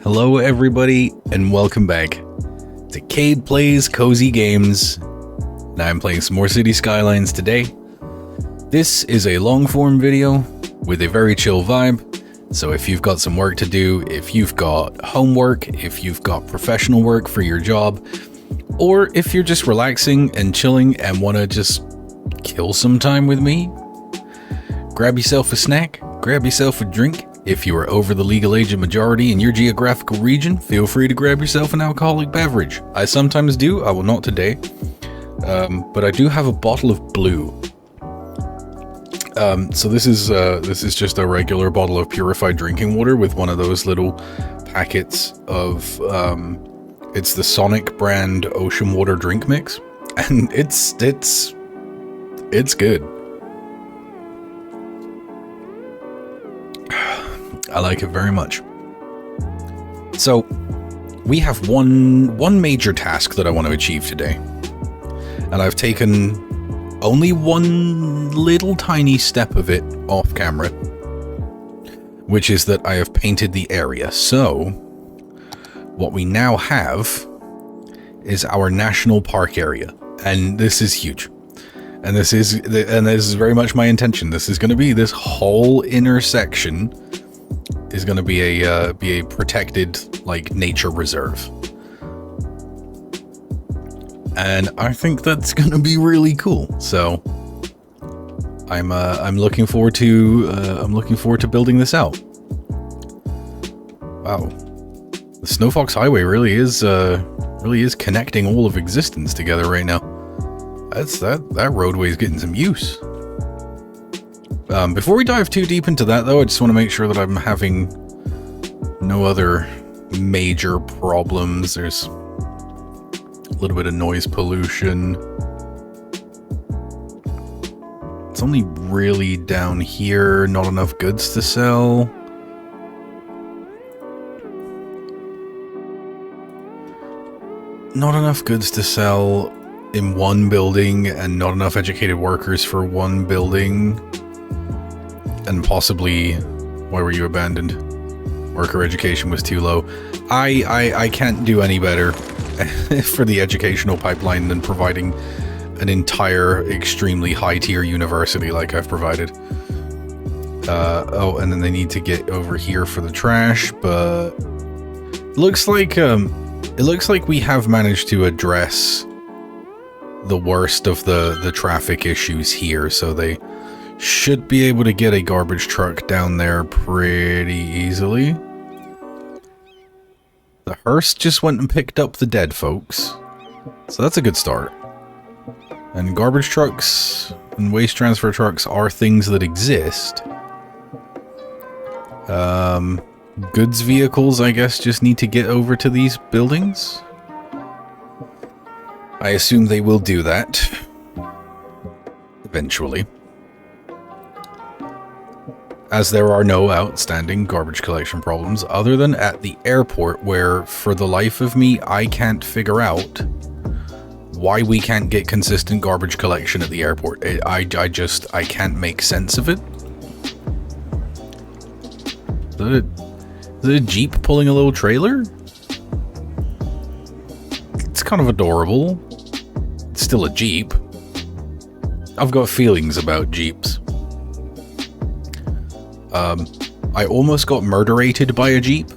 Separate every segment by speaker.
Speaker 1: Hello everybody, and welcome back to Kade Plays Kozy Games. And I'm playing some more City Skylines today. This is a long-form video with a very chill vibe, so if you've got some work to do, if you've got homework, if you've got professional work for your job, or if you're just relaxing and chilling and want to just kill some time with me, grab yourself a snack, grab yourself a drink. If you are over the legal age of majority in your geographical region, feel free to grab yourself an alcoholic beverage. I sometimes do, I will not today, but I do have a bottle of blue. So this is just a regular bottle of purified drinking water with one of those little packets of, it's the Sonic brand ocean water drink mix, and it's good. I like it very much. So, we have one major task that I want to achieve today. And I've taken only one little tiny step of it off camera, which is that I have painted the area. So, what we now have is our national park area. And this is huge. And this is very much my intention. This is going to be this whole intersection is going to be a protected, like, nature reserve, and I think that's going to be really cool. So I'm looking forward to building this out. Wow, the Snow Fox Highway really is connecting all of existence together right now. That roadway is getting some use. Before we dive too deep into that, though, I just want to make sure that I'm having no other major problems. There's a little bit of noise pollution. It's only really down here, not enough goods to sell. Not enough goods to sell in one building, and not enough educated workers for one building. And possibly, why were you abandoned? Worker education was too low. I can't do any better for the educational pipeline than providing an entire extremely high tier university like I've provided. Oh, and then they need to get over here for the trash, but it looks like we have managed to address the worst of the traffic issues here, so they should be able to get a garbage truck down there pretty easily. The hearse just went and picked up the dead folks, so that's a good start. And garbage trucks and waste transfer trucks are things that exist. Goods vehicles, I guess, just need to get over to these buildings. I assume they will do that eventually, as there are no outstanding garbage collection problems other than at the airport, where for the life of me I can't figure out why we can't get consistent garbage collection at the airport. I can't make sense of it. Is it a Jeep pulling a little trailer? It's kind of adorable. It's still a Jeep. I've got feelings about Jeeps. I almost got murderated by a Jeep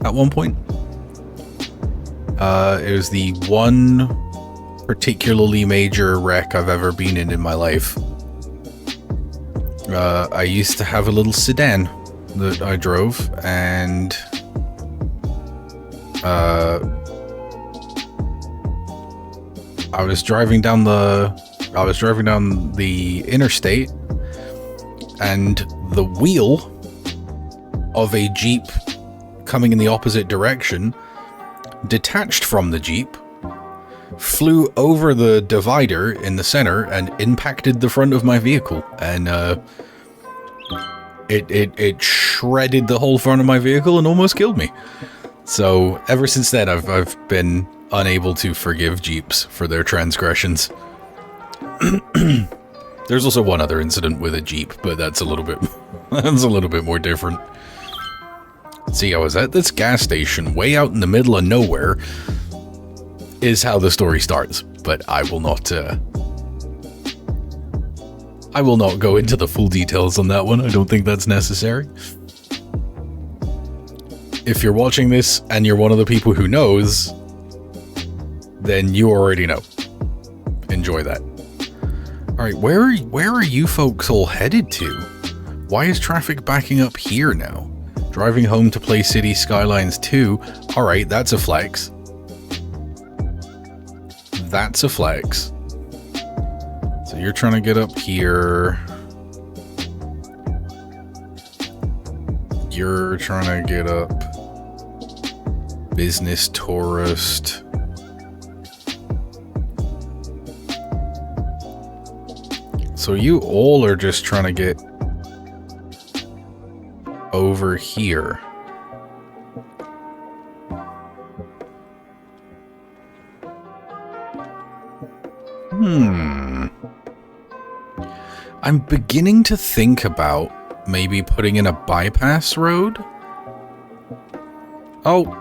Speaker 1: at one point. It was the one particularly major wreck I've ever been in my life. I used to have a little sedan that I drove, and I was driving down the interstate, and the wheel of a Jeep coming in the opposite direction detached from the Jeep, flew over the divider in the center, and impacted the front of my vehicle, and it shredded the whole front of my vehicle and almost killed me. So ever since then, I've been unable to forgive Jeeps for their transgressions. There's also one other incident with a Jeep, but that's a little bit more different. See, I was at this gas station way out in the middle of nowhere, is how the story starts. But I will not go into the full details on that one. I don't think that's necessary. If you're watching this and you're one of the people who knows, then you already know. Enjoy that. Alright, where are you folks all headed to? Why is traffic backing up here now? Driving home to play City Skylines 2. Alright, that's a flex. That's a flex. So you're trying to get up here. You're trying to get up. Business tourist. So you all are just trying to get over here. I'm beginning to think about maybe putting in a bypass road. Oh,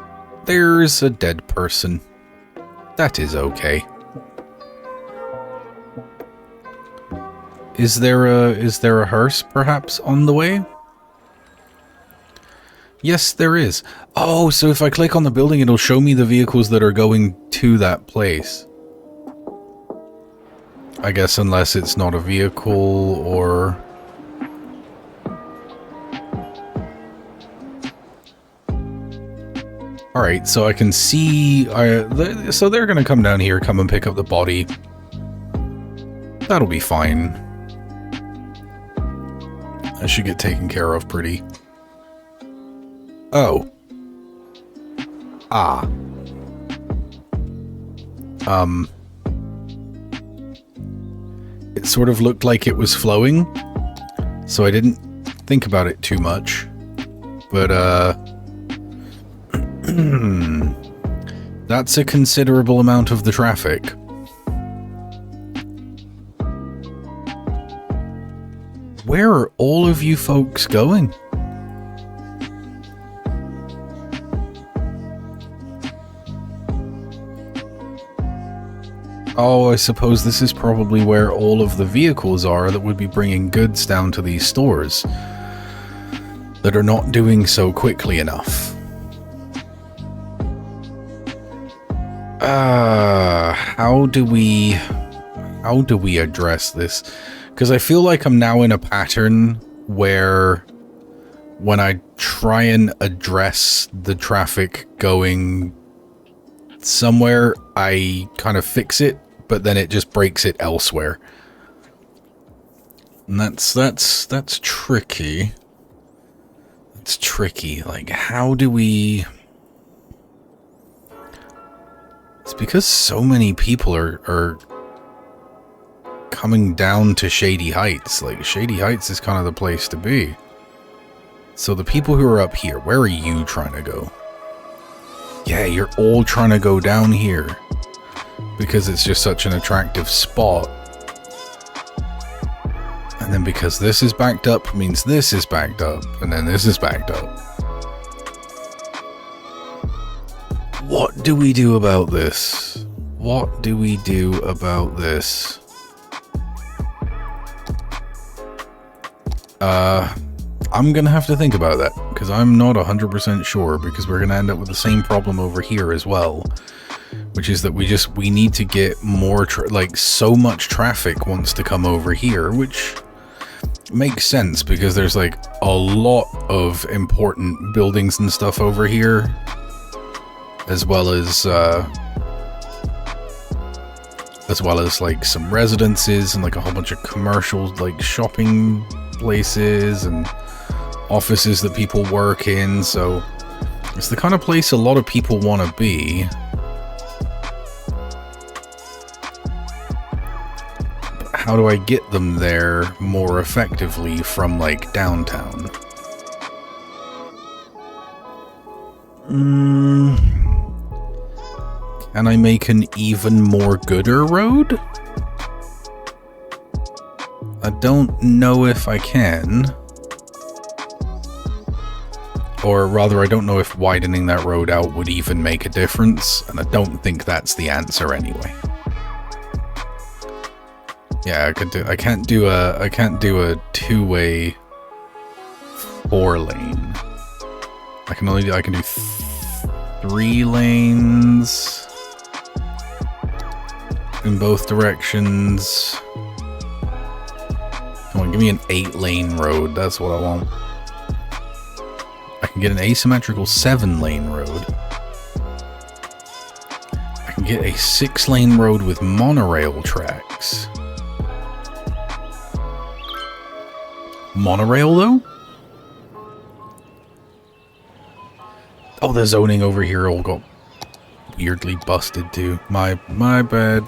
Speaker 1: there's a dead person. That is okay. Is there a hearse perhaps on the way? Yes, there is. Oh, so if I click on the building, it'll show me the vehicles that are going to that place. I guess unless it's not a vehicle or... Alright, so I can see... so they're going to come down here, come and pick up the body. That'll be fine. I should get taken care of pretty... Oh. Ah. It sort of looked like it was flowing, so I didn't think about it too much. But, that's a considerable amount of the traffic. Where are all of you folks going? Oh, I suppose this is probably where all of the vehicles are that would be bringing goods down to these stores that are not doing so quickly enough. How do we address this? Because I feel like I'm now in a pattern where when I try and address the traffic going somewhere, I kind of fix it, but then it just breaks it elsewhere. And that's tricky. It's tricky. Like, how do we... It's because so many people are coming down to Shady Heights. Like, Shady Heights is kind of the place to be. So the people who are up here, where are you trying to go? Yeah, you're all trying to go down here because it's just such an attractive spot. And then because this is backed up means this is backed up, and then this is backed up. What do we do about this? What do we do about this? I'm gonna have to think about that, because I'm not 100% sure, because we're gonna end up with the same problem over here as well, which is that we need to get more, like, so much traffic wants to come over here, which makes sense, because there's, like, a lot of important buildings and stuff over here, as well as like some residences and like a whole bunch of commercial, like, shopping places and offices that people work in. So it's the kind of place a lot of people want to be. But how do I get them there more effectively from, like, downtown? Can I make an even more gooder road? I don't know if I can. Or rather, I don't know if widening that road out would even make a difference, and I don't think that's the answer anyway. Yeah, I can't do a two-way 4-lane. I can do 3 lanes in both directions. Come on, give me an 8-lane road. That's what I want. I can get an asymmetrical 7-lane road. I can get a 6-lane road with monorail tracks. Monorail, though? Oh, the zoning over here all got weirdly busted, too. My bad.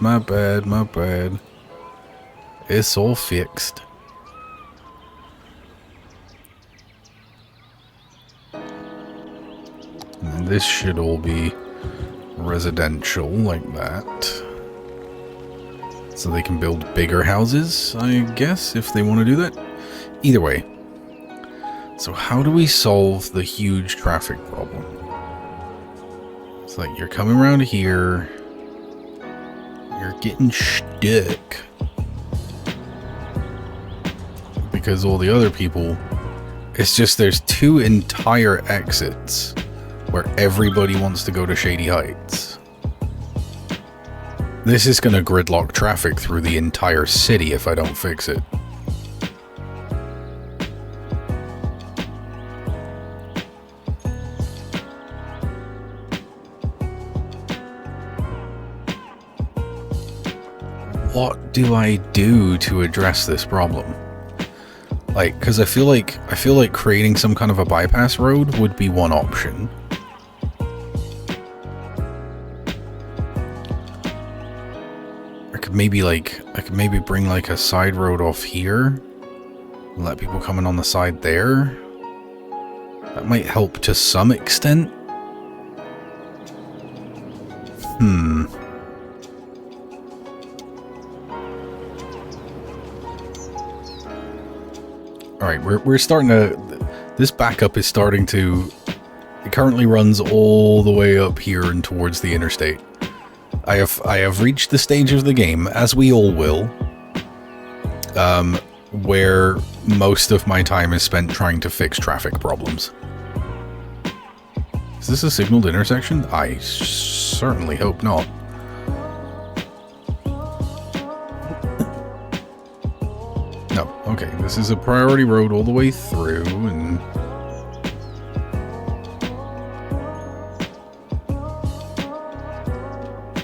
Speaker 1: It's all fixed. And this should all be residential like that. So they can build bigger houses, I guess, if they want to do that. Either way. So how do we solve the huge traffic problem? It's like you're coming around here. You're getting stuck. Because all the other people... It's just there's 2 entire exits where everybody wants to go to Shady Heights. This is going to gridlock traffic through the entire city if I don't fix it. What do I do to address this problem? Like, because I feel like creating some kind of a bypass road would be one option. I could maybe bring like a side road off here and let people come in on the side there. That might help to some extent. Alright, we're starting to... This backup is starting to... It currently runs all the way up here and towards the interstate. I have reached the stage of the game, as we all will, where most of my time is spent trying to fix traffic problems. Is this a signaled intersection? I certainly hope not. No, okay, this is a priority road all the way through, and...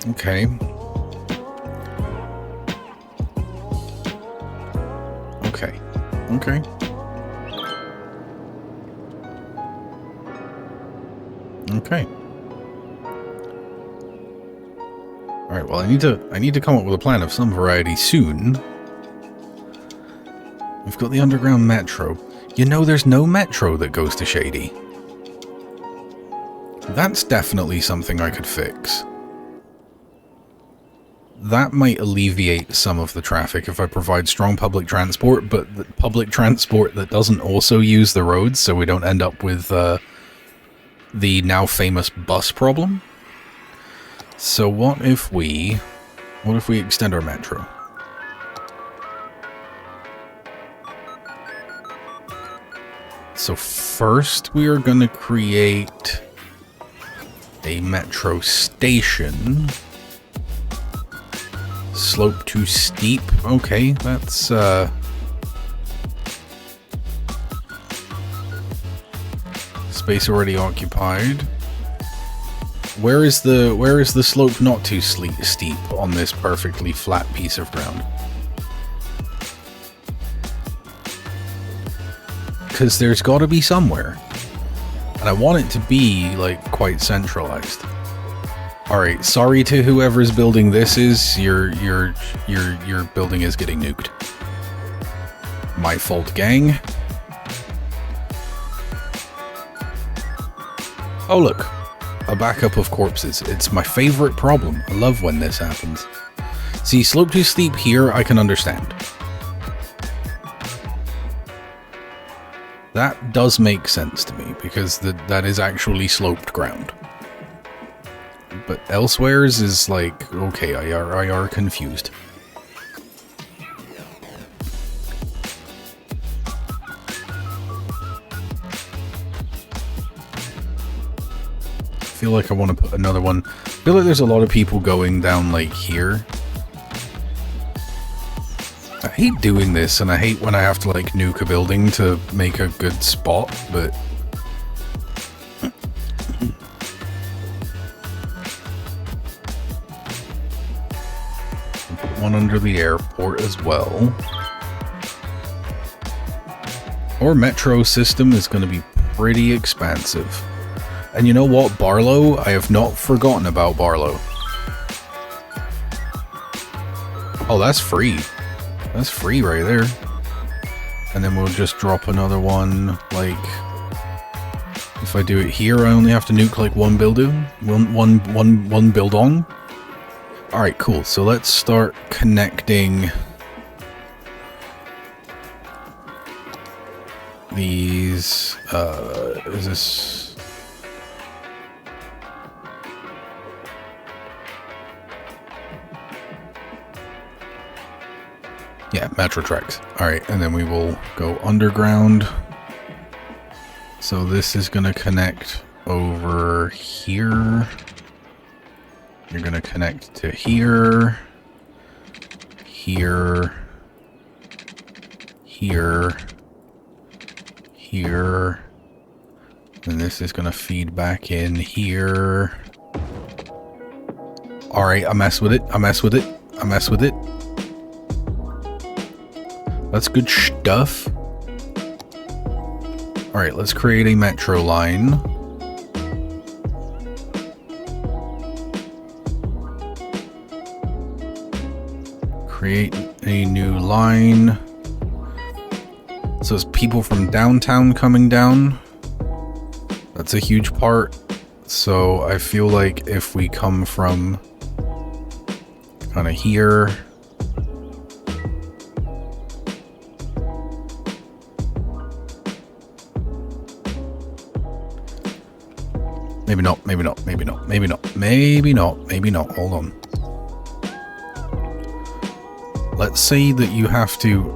Speaker 1: Okay. Okay. Okay. Okay. Alright, well I need to come up with a plan of some variety soon. We've got the underground metro. You know, there's no metro that goes to Shady. That's definitely something I could fix. That might alleviate some of the traffic if I provide strong public transport, but the public transport that doesn't also use the roads, so we don't end up with the now famous bus problem. So what if we extend our metro? So first we are going to create a metro station. Slope too steep. Okay, that's space already occupied. Where is the slope not too steep on this perfectly flat piece of ground? Because there's got to be somewhere, and I want it to be like quite centralized. All right, sorry to whoever's building this is your building is getting nuked. My fault, gang. Oh look, a backup of corpses. It's my favorite problem. I love when this happens. See, slope too steep here, I can understand. That does make sense to me, because that is actually sloped ground. But elsewheres is like, okay, I are confused. I feel like I want to put another one. I feel like there's a lot of people going down like here. I hate doing this, and I hate when I have to like nuke a building to make a good spot, but put one under the airport as well. Our metro system is going to be pretty expansive. And you know what, Barlow? I have not forgotten about Barlow. Oh, that's free. That's free right there. And then we'll just drop another one, like... If I do it here, I only have to nuke like one building. One build on. Alright, cool. So let's start connecting... these... is this... Yeah, metro tracks. Alright, and then we will go underground. So this is going to connect over here. You're going to connect to here. Here. Here. Here. And this is going to feed back in here. Alright, I mess with it. I mess with it. I mess with it. That's good stuff. Alright, let's create a metro line. Create a new line. So it's people from downtown coming down. That's a huge part. So I feel like if we come from kind of here... Maybe not, maybe not, maybe not, maybe not, maybe not, maybe not. Hold on. Let's say that you have to...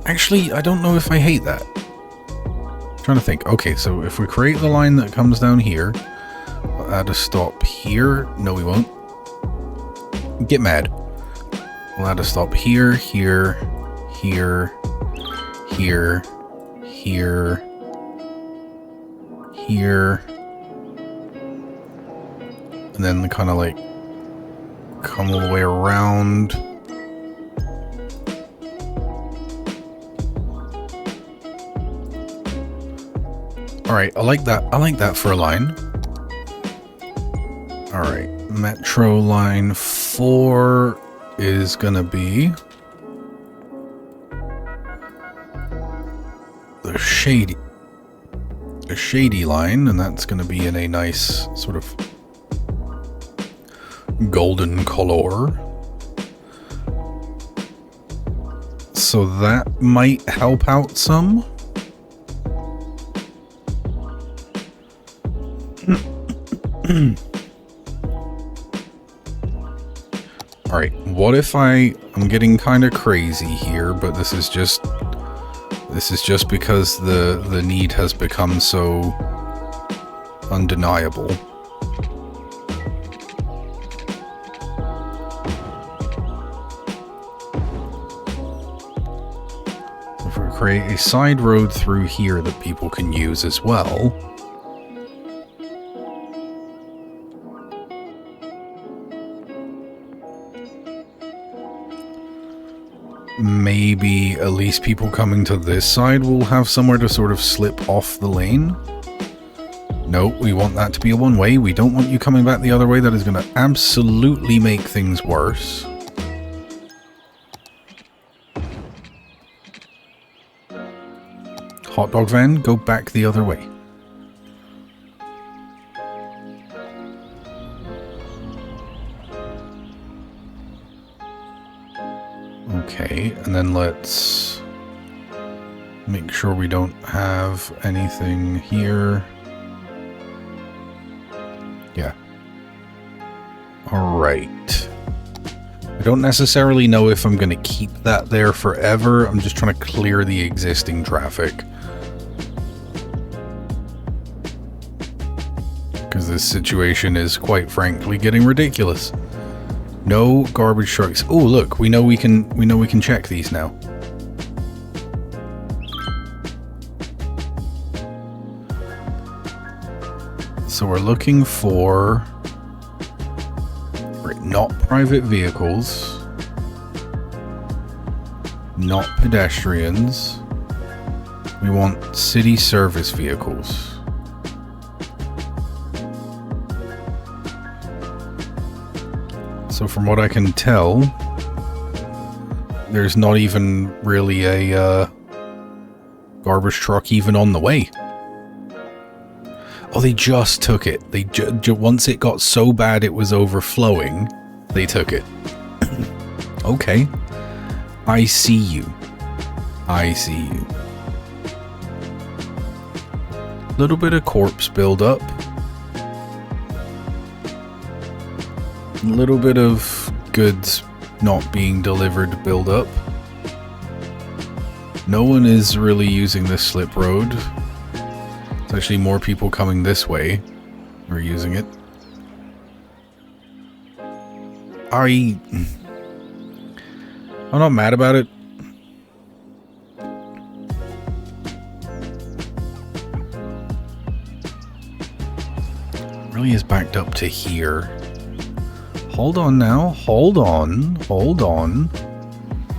Speaker 1: Actually, I don't know if I hate that. I'm trying to think. Okay, so if we create the line that comes down here, we'll add a stop here. No, we won't. Get mad. We'll add a stop here, here, here, here, here, here. And then kind of like come all the way around. Alright, I like that. I like that for a line. Alright, Metro Line 4 is gonna be the shady line, and that's gonna be in a nice sort of golden color. So that might help out some. Alright, what if I'm getting kind of crazy here, but this is just because the need has become so undeniable. If we create a side road through here that people can use as well. Maybe at least people coming to this side will have somewhere to sort of slip off the lane. No, we want that to be a one-way. We don't want you coming back the other way. That is going to absolutely make things worse. Hot dog van, go back the other way. Okay, and then let's Make sure we don't have anything here. Yeah. Alright. I don't necessarily know if I'm going to keep that there forever. I'm just trying to clear the existing traffic. Because this situation is, quite frankly, getting ridiculous. No garbage trucks. Oh, look, we know we can check these now. So we're looking for not private vehicles, not pedestrians. We want city service vehicles. So from what I can tell, there's not even really a garbage truck even on the way. Oh, they just took it. They once it got so bad it was overflowing, they took it. Okay. I see you. I see you. Little bit of corpse buildup. A little bit of goods not being delivered buildup. No one is really using this slip road. There's actually more people coming this way who are using it. I'm not mad about it. It really is backed up to here. Hold on now. Hold on. Hold on.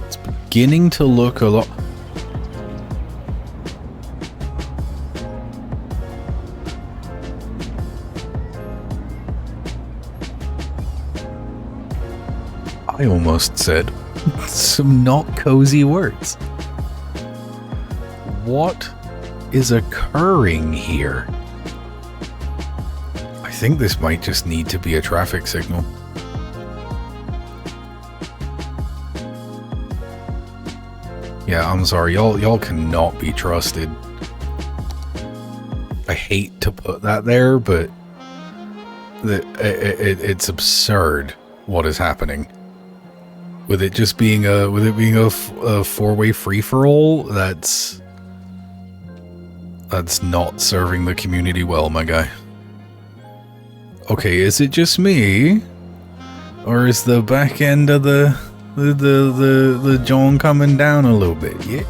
Speaker 1: It's beginning to look a lot... I almost said some not cozy words. What is occurring here? I think this might just need to be a traffic signal. Yeah, I'm sorry, y'all cannot be trusted. I hate to put that there, but it's absurd what is happening. With it just being a four-way free-for-all, that's not serving the community well, my guy. Okay, is it just me, or is the back end of the John coming down a little bit? Yeah.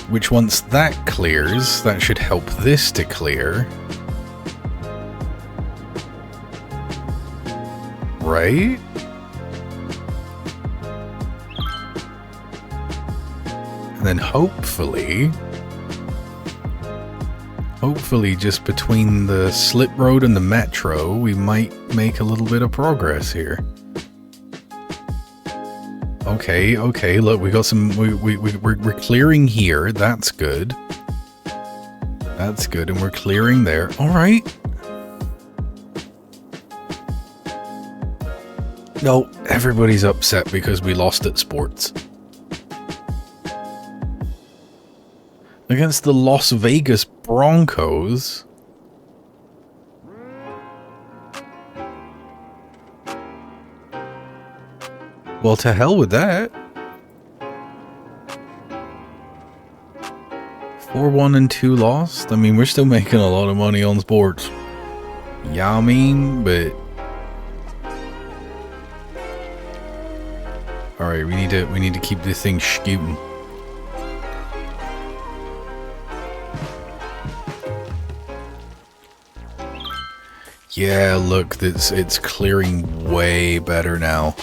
Speaker 1: Which once that clears, that should help this to clear, right? And then hopefully just between the slip road and the metro, we might make a little bit of progress here. Okay, look, we got some, we're clearing here, that's good. That's good, and we're clearing there. Alright. No, everybody's upset because we lost at sports. Against the Las Vegas Broncos. Well, to hell with that. 4-1 and 2 lost. I mean, we're still making a lot of money on sports. Yeah, I mean, but all right, we need to keep this thing scooting. Yeah, look, it's clearing way better now.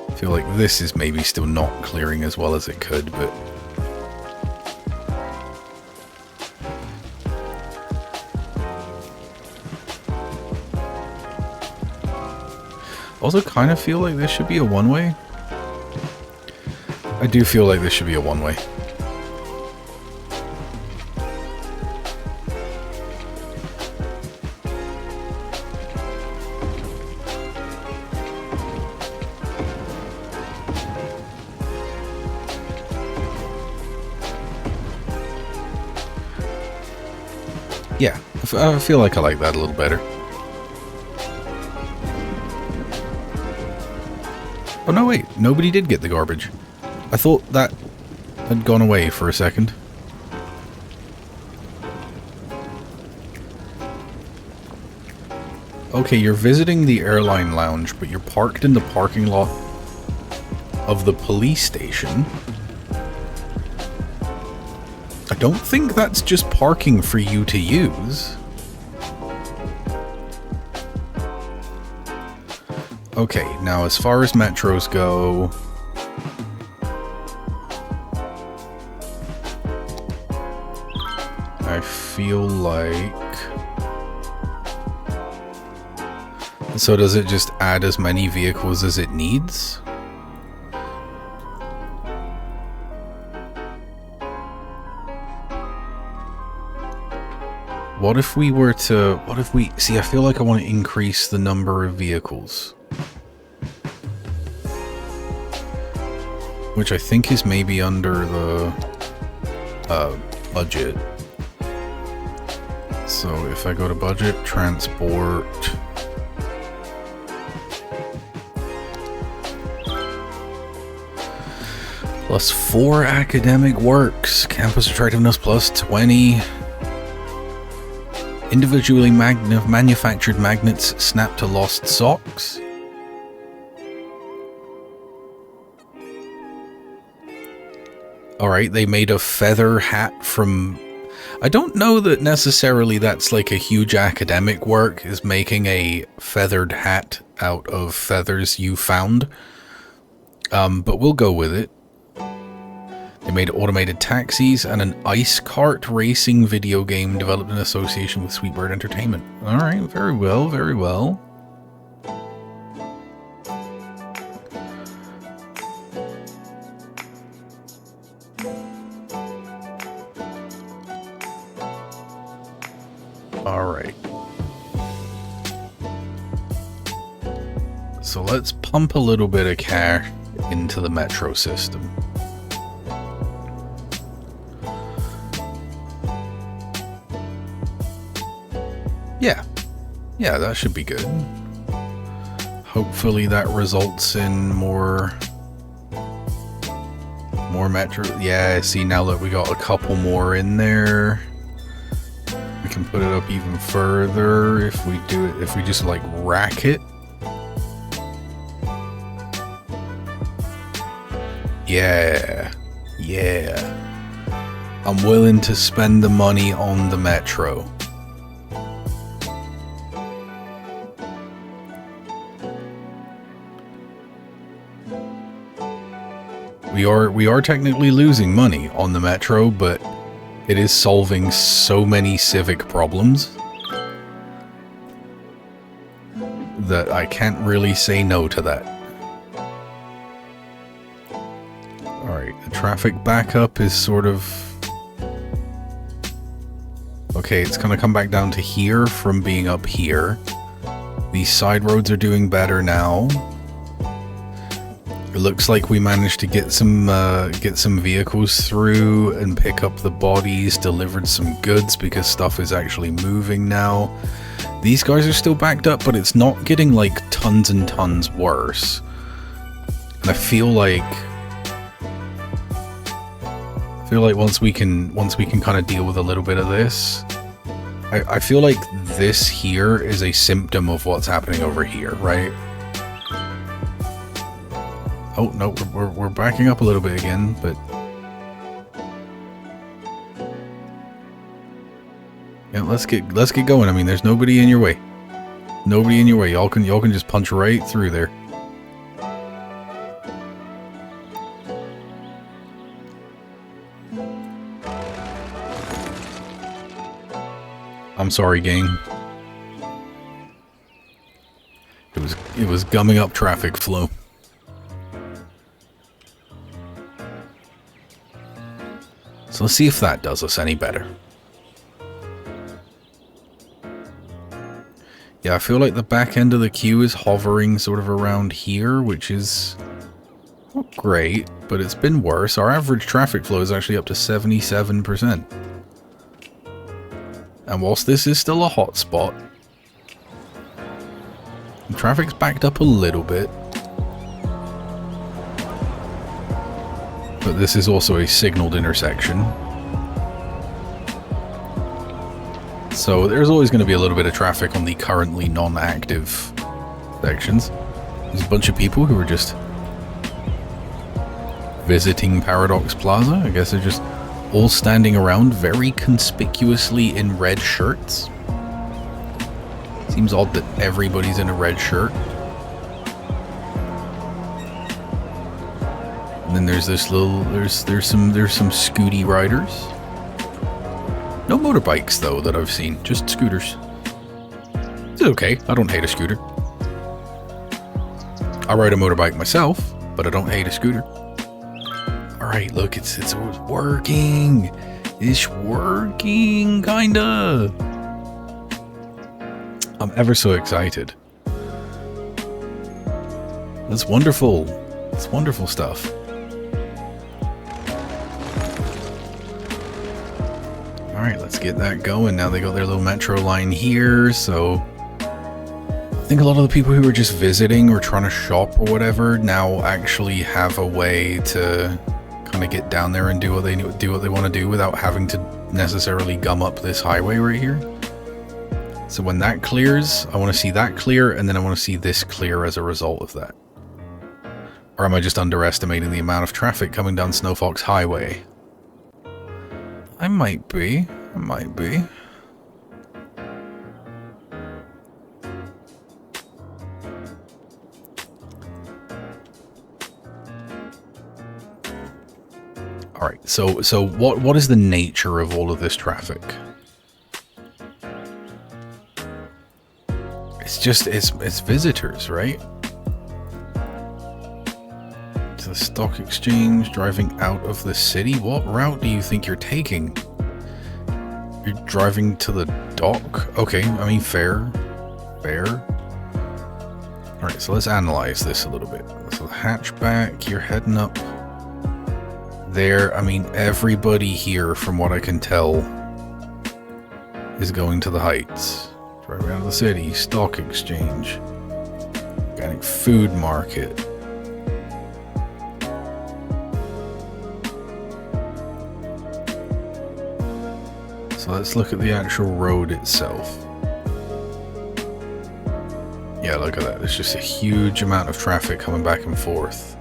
Speaker 1: I feel like this is maybe still not clearing as well as it could, but also kind of feel like this should be a one-way. I do feel like this should be a one-way. Yeah, I feel like I like that a little better. Oh no, wait, nobody did get the garbage. I thought that had gone away for a second. Okay, you're visiting the airline lounge, but you're parked in the parking lot of the police station. I don't think that's just parking for you to use. Okay, now as far as metros go... I feel like... So does it just add as many vehicles as it needs? What if we were to... What if we... See, I feel like I want to increase the number of vehicles. Which I think is maybe under the budget. So if I go to budget, transport... +4 academic works, campus attractiveness +20. Individually manufactured magnets snap to lost socks. Alright, they made a feather hat from... I don't know that necessarily that's like a huge academic work, is making a feathered hat out of feathers you found. But we'll go with it. They made automated taxis and an ice cart racing video game developed in association with Sweetbird Entertainment. Alright, very well, very well. Alright. So let's pump a little bit of cash into the metro system. Yeah, that should be good. Hopefully that results in more metro. Yeah, see, now that we got a couple more in there, we can put it up even further if we do it, if we just like rack it. Yeah. I'm willing to spend the money on the metro. We are technically losing money on the metro, but it is solving so many civic problems that I can't really say no to that. Alright, the traffic backup is sort of... Okay, it's gonna come back down to here from being up here. These side roads are doing better now. It looks like we managed to get some vehicles through and pick up the bodies, delivered some goods because stuff is actually moving now. These guys are still backed up, but it's not getting like tons and tons worse. And I feel like once we can kind of deal with a little bit of this, I feel like this here is a symptom of what's happening over here, right? Oh no, we're backing up a little bit again, but yeah, let's get going. I mean, there's nobody in your way. Nobody in your way. Y'all can just punch right through there. I'm sorry, gang. It was gumming up traffic flow. So let's see if that does us any better. Yeah, I feel like the back end of the queue is hovering sort of around here, which is not great, but it's been worse. Our average traffic flow is actually up to 77%. And whilst this is still a hotspot, the traffic's backed up a little bit. But this is also a signaled intersection. So there's always going to be a little bit of traffic on the currently non-active sections. There's a bunch of people who are just visiting Paradox Plaza. I guess they're just all standing around very conspicuously in red shirts. Seems odd that everybody's in a red shirt. And then there's this little there's some scooty riders. No motorbikes though that I've seen, just scooters. It's okay. I don't hate a scooter. I ride a motorbike myself, but I don't hate a scooter. Alright, look, it's working. It's working, kinda. I'm ever so excited. That's wonderful. It's wonderful stuff. Alright, let's get that going. Now they got their little metro line here, so I think a lot of the people who were just visiting or trying to shop or whatever now actually have a way to kind of get down there and do what they want to do without having to necessarily gum up this highway right here. So when that clears, I want to see that clear, and then I want to see this clear as a result of that. Or am I just underestimating the amount of traffic coming down Snowfox Highway? I might be. I might be. Alright, so what is the nature of all of this traffic? It's visitors, right? To the stock exchange, driving out of the city. What route do you think you're taking? You're driving to the dock? Okay, I mean, fair. Alright, so let's analyze this a little bit. So the hatchback, you're heading up there. I mean, everybody here, from what I can tell, is going to the Heights. Driving out of the city, stock exchange, organic food market. So let's look at the actual road itself. Yeah, look at that. There's just a huge amount of traffic coming back and forth.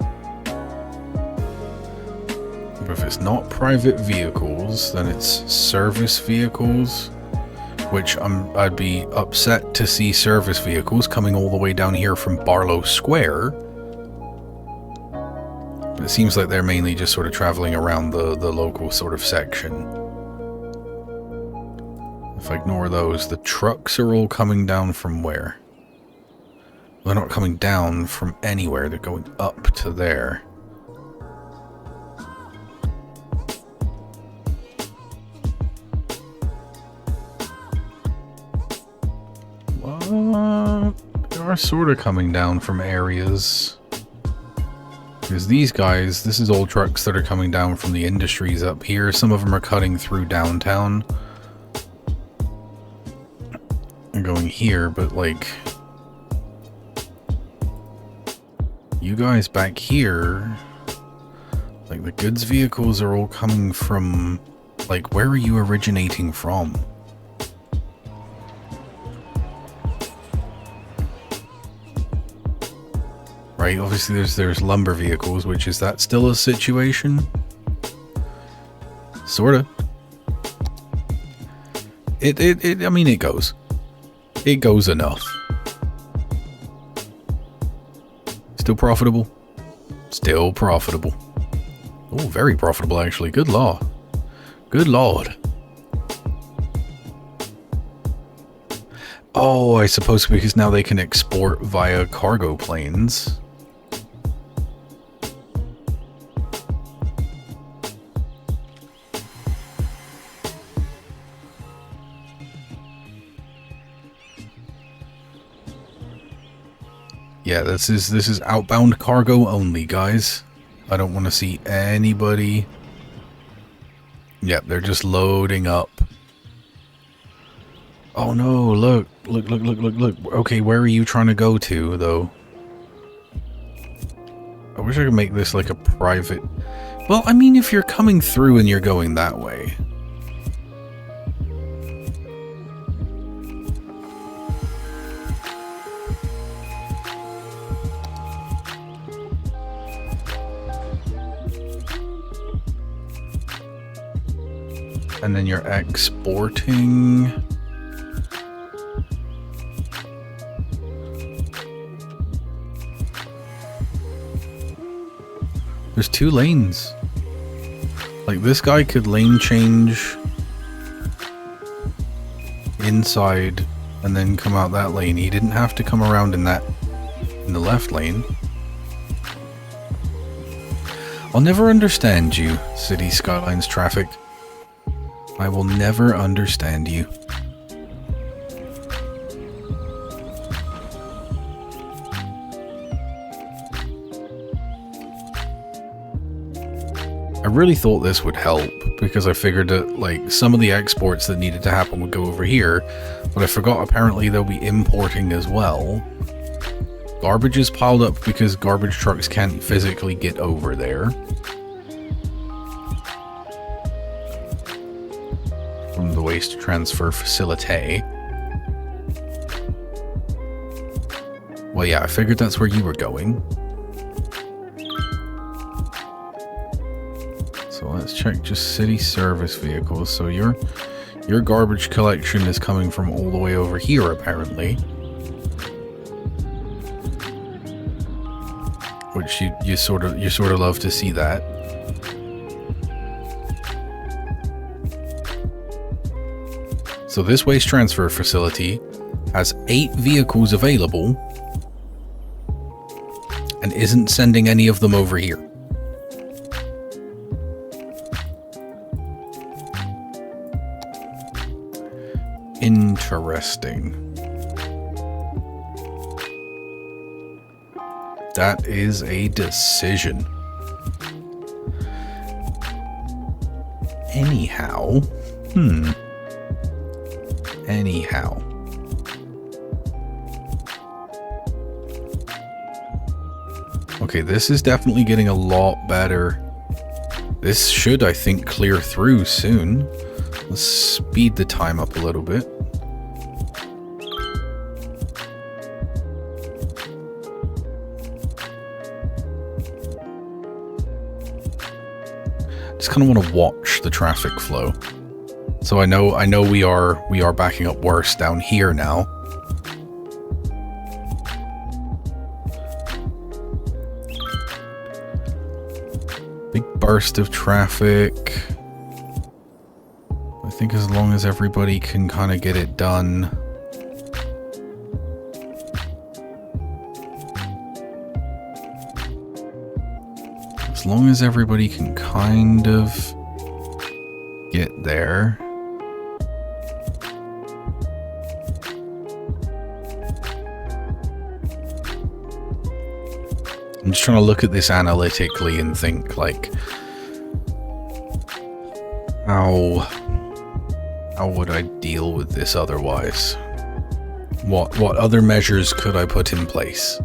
Speaker 1: But if it's not private vehicles, then it's service vehicles, which I'd be upset to see service vehicles coming all the way down here from Barlow Square. But it seems like they're mainly just sort of traveling around the local sort of section. If I ignore those, the trucks are all coming down from where? They're not coming down from anywhere, they're going up to there. They are sort of coming down from areas. Because these guys, this is all trucks that are coming down from the industries up here. Some of them are cutting through downtown and going here, but like, you guys back here, like the goods vehicles are all coming from, like, where are you originating from? Right, obviously there's lumber vehicles, which is that still a situation? Sorta. I mean, it goes. It goes enough. Still profitable? Still profitable. Oh, very profitable actually. Good law. Good lord. Oh, I suppose because now they can export via cargo planes. Yeah, this is outbound cargo only, guys. I don't want to see anybody. Yep, they're just loading up. Oh no, look. Okay, where are you trying to go to, though? I wish I could make this like a private... Well, I mean, if you're coming through and you're going that way. And then you're exporting... There's 2 lanes. Like, this guy could lane change inside and then come out that lane. He didn't have to come around in the left lane. I'll never understand you, City Skylines traffic. I will never understand you. I really thought this would help, because I figured that, like, some of the exports that needed to happen would go over here, but I forgot apparently they'll be importing as well. Garbage is piled up because garbage trucks can't physically get over there. From the waste transfer facility. Well, yeah, I figured that's where you were going. So let's check just city service vehicles. So your garbage collection is coming from all the way over here, apparently. Which you sort of love to see that. So this waste transfer facility has 8 vehicles available and isn't sending any of them over here. Interesting. That is a decision. Anyhow. Anyhow. Okay, this is definitely getting a lot better. This should, I think, clear through soon. Let's speed the time up a little bit. Just kind of want to watch the traffic flow. So I know we are backing up worse down here now. Big burst of traffic. I think as long as everybody can kind of get it done. As long as everybody can kind of get there. I'm just trying to look at this analytically and think, like, how would I deal with this otherwise? What other measures could I put in place?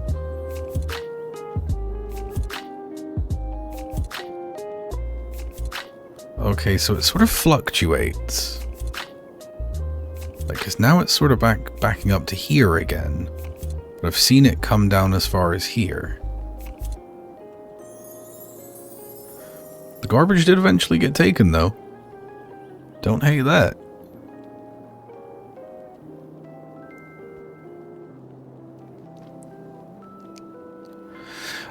Speaker 1: Okay, so it sort of fluctuates. Like, 'cause now it's sort of backing up to here again. But I've seen it come down as far as here. The garbage did eventually get taken, though. Don't hate that.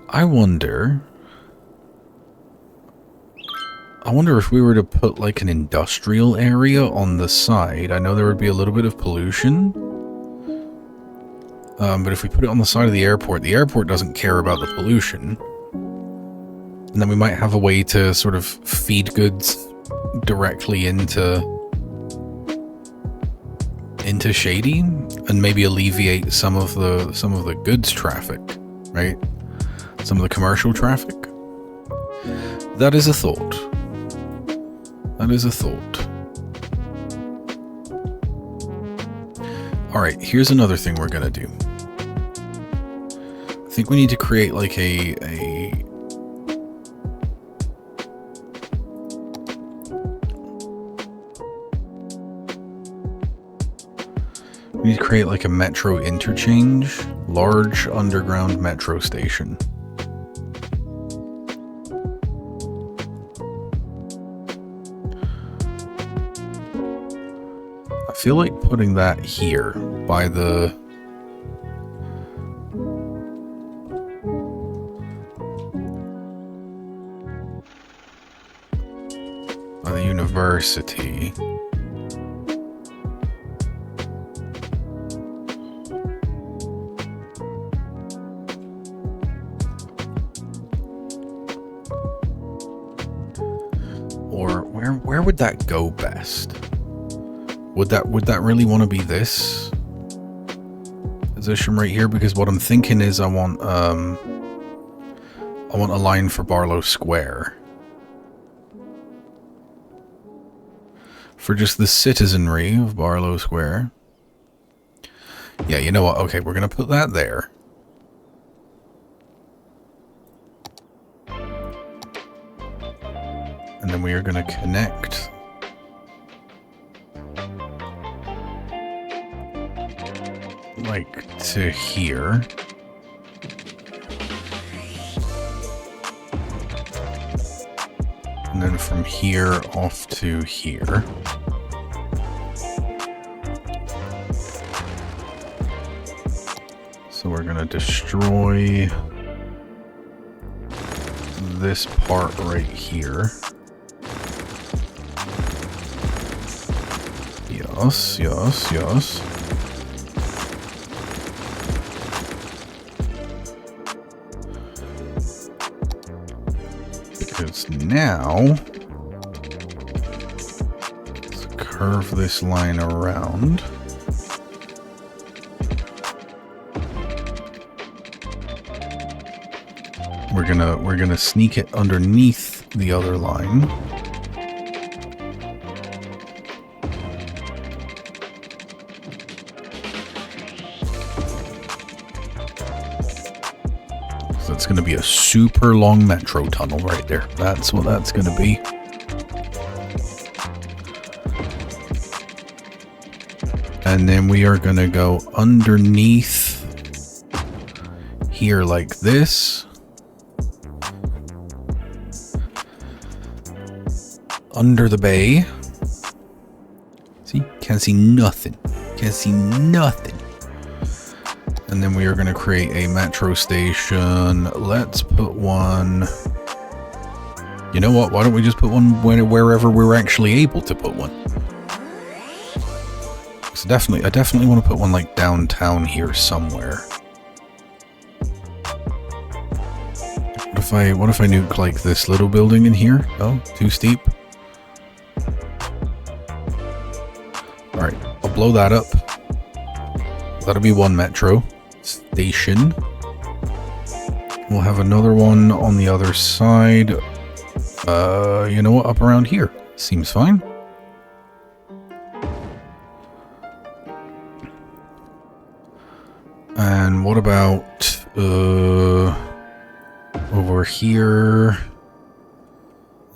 Speaker 1: I wonder if we were to put like an industrial area on the side. I know there would be a little bit of pollution. But if we put it on the side of the airport doesn't care about the pollution. And then we might have a way to sort of feed goods directly into Shady and maybe alleviate some of the goods traffic, right? Some of the commercial traffic. That is a thought. That is a thought. Alright, here's another thing we're gonna do. I think we need to create like we need to create like a metro interchange, large underground metro station. I feel like putting that here by the university. Or where would that go best? Would that really want to be this position right here? Because what I'm thinking is I want a line for Barlow Square. For just the citizenry of Barlow Square. Yeah, you know what? Okay, we're going to put that there. And then we are going to connect like to here. And then from here off to here. So we're going to destroy this part right here. Yes, yes, yes. Because now, let's curve this line around. We're gonna sneak it underneath the other line. So it's gonna be a super long metro tunnel right there. That's what that's gonna be. And then we are gonna go underneath here like this. Under the bay. See? Can't see nothing. Can't see nothing. And then we are going to create a metro station. Let's put one... You know what? Why don't we just put one wherever we're actually able to put one? So I definitely want to put one like downtown here somewhere. What if I nuke like this little building in here? Oh, too steep. Alright, I'll blow that up. That'll be one metro station. We'll have another one on the other side. You know what? Up around here. Seems fine. And what about over here?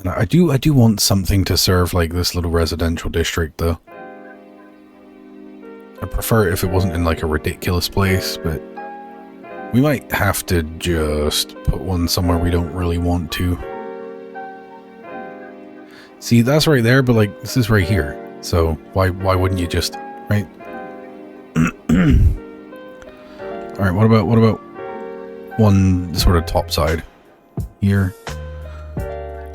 Speaker 1: And I do want something to serve like this little residential district though. I'd prefer it if it wasn't in like a ridiculous place, but we might have to just put one somewhere we don't really want to. See, that's right there, but like this is right here. So why wouldn't you just, right? All right, what about one sort of top side here?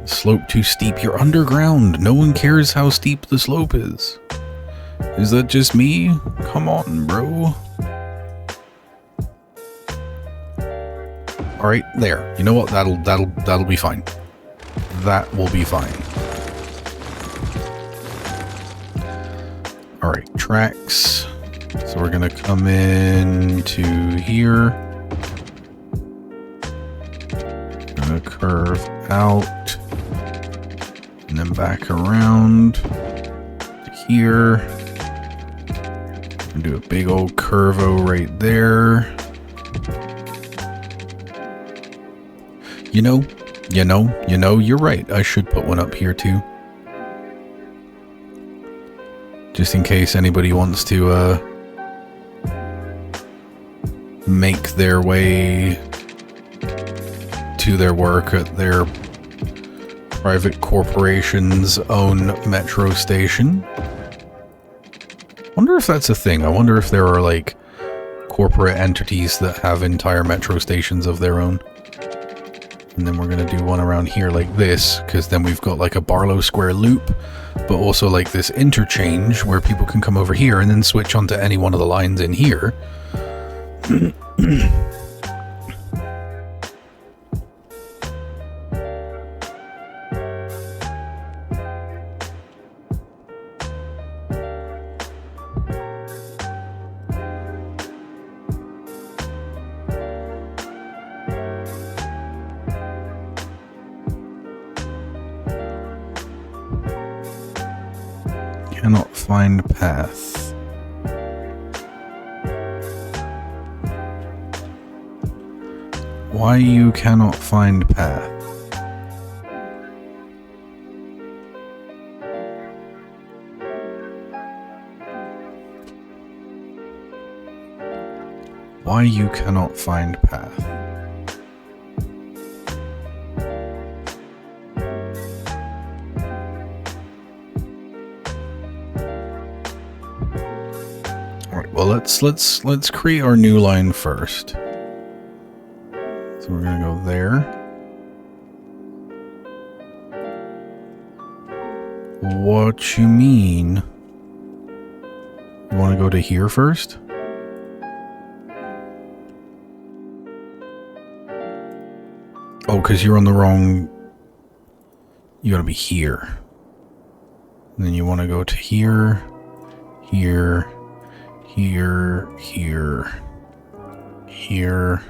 Speaker 1: Slope too steep. You're underground. No one cares how steep the slope is. Is that just me? Come on, bro. All right, there. You know what? That'll be fine. That will be fine. All right, tracks. So we're gonna come into here. Gonna curve out and then back around to here. Do a big old curvo right there. You're right. I should put one up here too. Just in case anybody wants to make their way to their work at their private corporation's own metro station. Wonder if that's a thing. I wonder if there are like corporate entities that have entire metro stations of their own. And then we're going to do one around here like this, because then we've got like a Barlow Square loop, but also like this interchange where people can come over here and then switch onto any one of the lines in here. Cannot find path. Why you cannot find path? Why you cannot find path? Well, let's create our new line first. So we're gonna go there. What you mean? You want to go to here first? Oh, because you're on the wrong... You gotta be here. And then you want to go to here, here, here, here, here,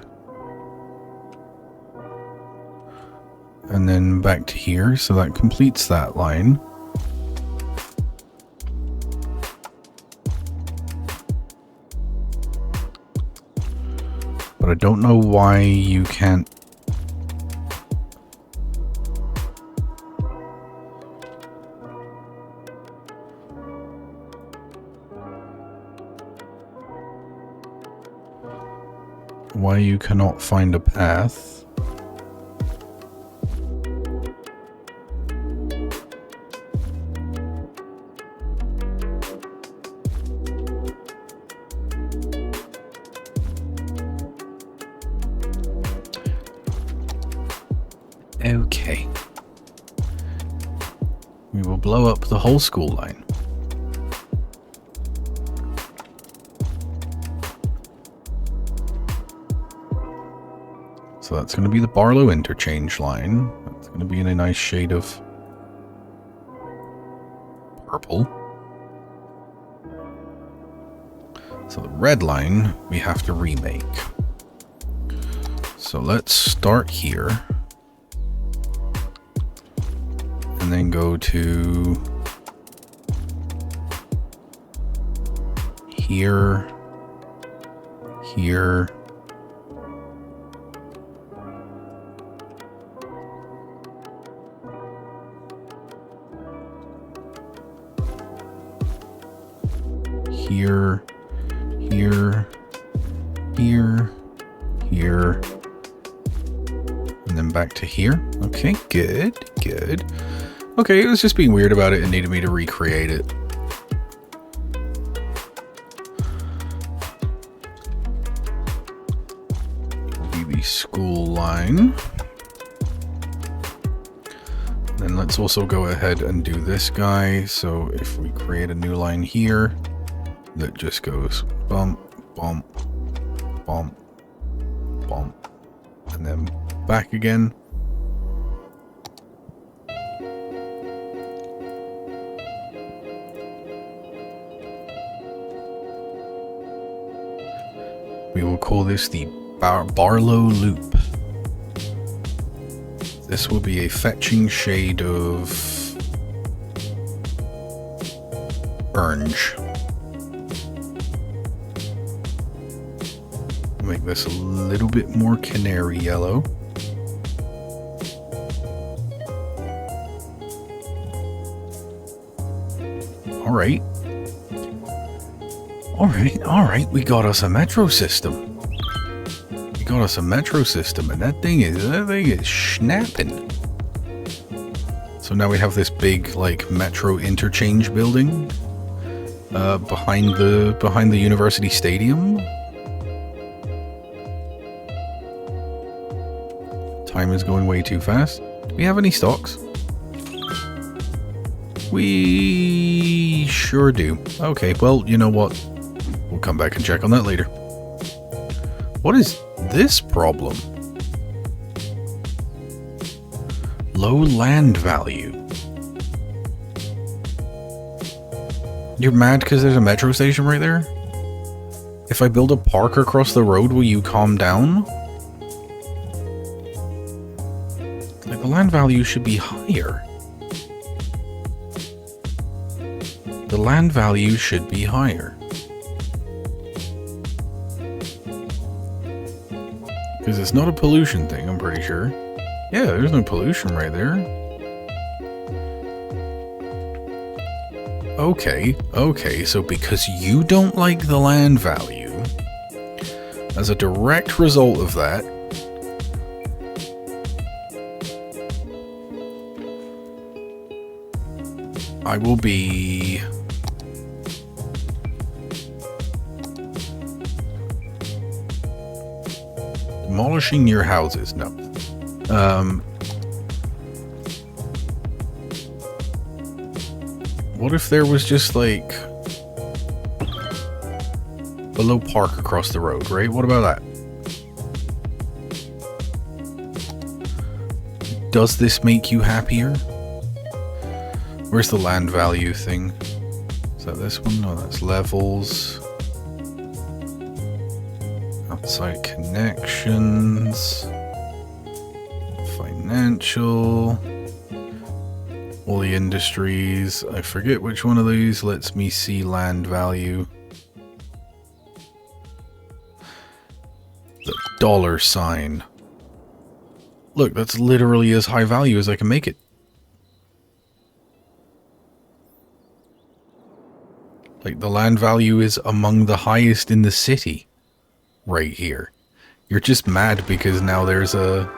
Speaker 1: and then back to here, so that completes that line. But I don't know why you can't. Why you cannot find a path. Okay. We will blow up the whole school line. So that's going to be the Barlow interchange line. That's going to be in a nice shade of purple. So the red line we have to remake. So let's start here. And then go to here, here, here, here, here, here, and then back to here. Okay, good, good. Okay, it was just being weird about it and needed me to recreate it. Will be the school line. Then let's also go ahead and do this guy. So if we create a new line here, that just goes bump, bump, bump, bump, and then back again. We will call this the Barlow Loop. This will be a fetching shade of orange. Make this a little bit more canary yellow. Alright. Alright, we got us a metro system. We got us a metro system, and that thing is snapping. So now we have this big, like, metro interchange building behind the university stadium. Time is going way too fast. Do we have any stocks? We sure do. Okay, well, you know what? We'll come back and check on that later. What is this problem? Low land value. You're mad because there's a metro station right there? If I build a park across the road, will you calm down? Like, the land value should be higher. The land value should be higher. Because it's not a pollution thing, I'm pretty sure. Yeah, there's no pollution right there. Okay, so because you don't like the land value, as a direct result of that, I will be... demolishing your houses. No. What if there was just like a little park across the road, right? What about that? Does this make you happier? Where's the land value thing? Is that this one? No, that's levels. Outside connections. Financial. All the industries. I forget which one of these lets me see land value. The dollar sign. Look, that's literally as high value as I can make it. Like, the land value is among the highest in the city. Right here. You're just mad because now there's a...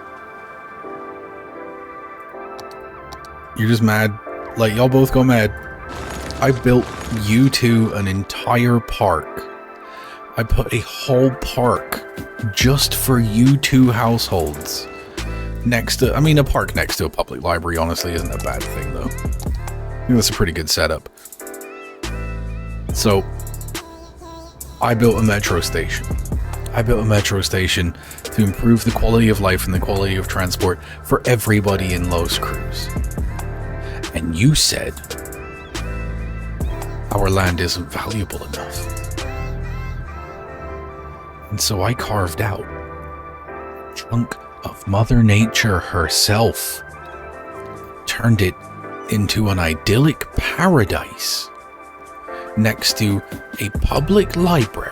Speaker 1: You're just mad. Like, y'all both go mad. I built you two an entire park. I put a whole park just for you two households. Next to... I mean, a park next to a public library honestly isn't a bad thing, though. I think that's a pretty good setup. So, I built a metro station. I built a metro station to improve the quality of life and the quality of transport for everybody in Los Cruz. And you said our land isn't valuable enough. And so I carved out a chunk of Mother Nature herself, turned it into an idyllic paradise next to a public library.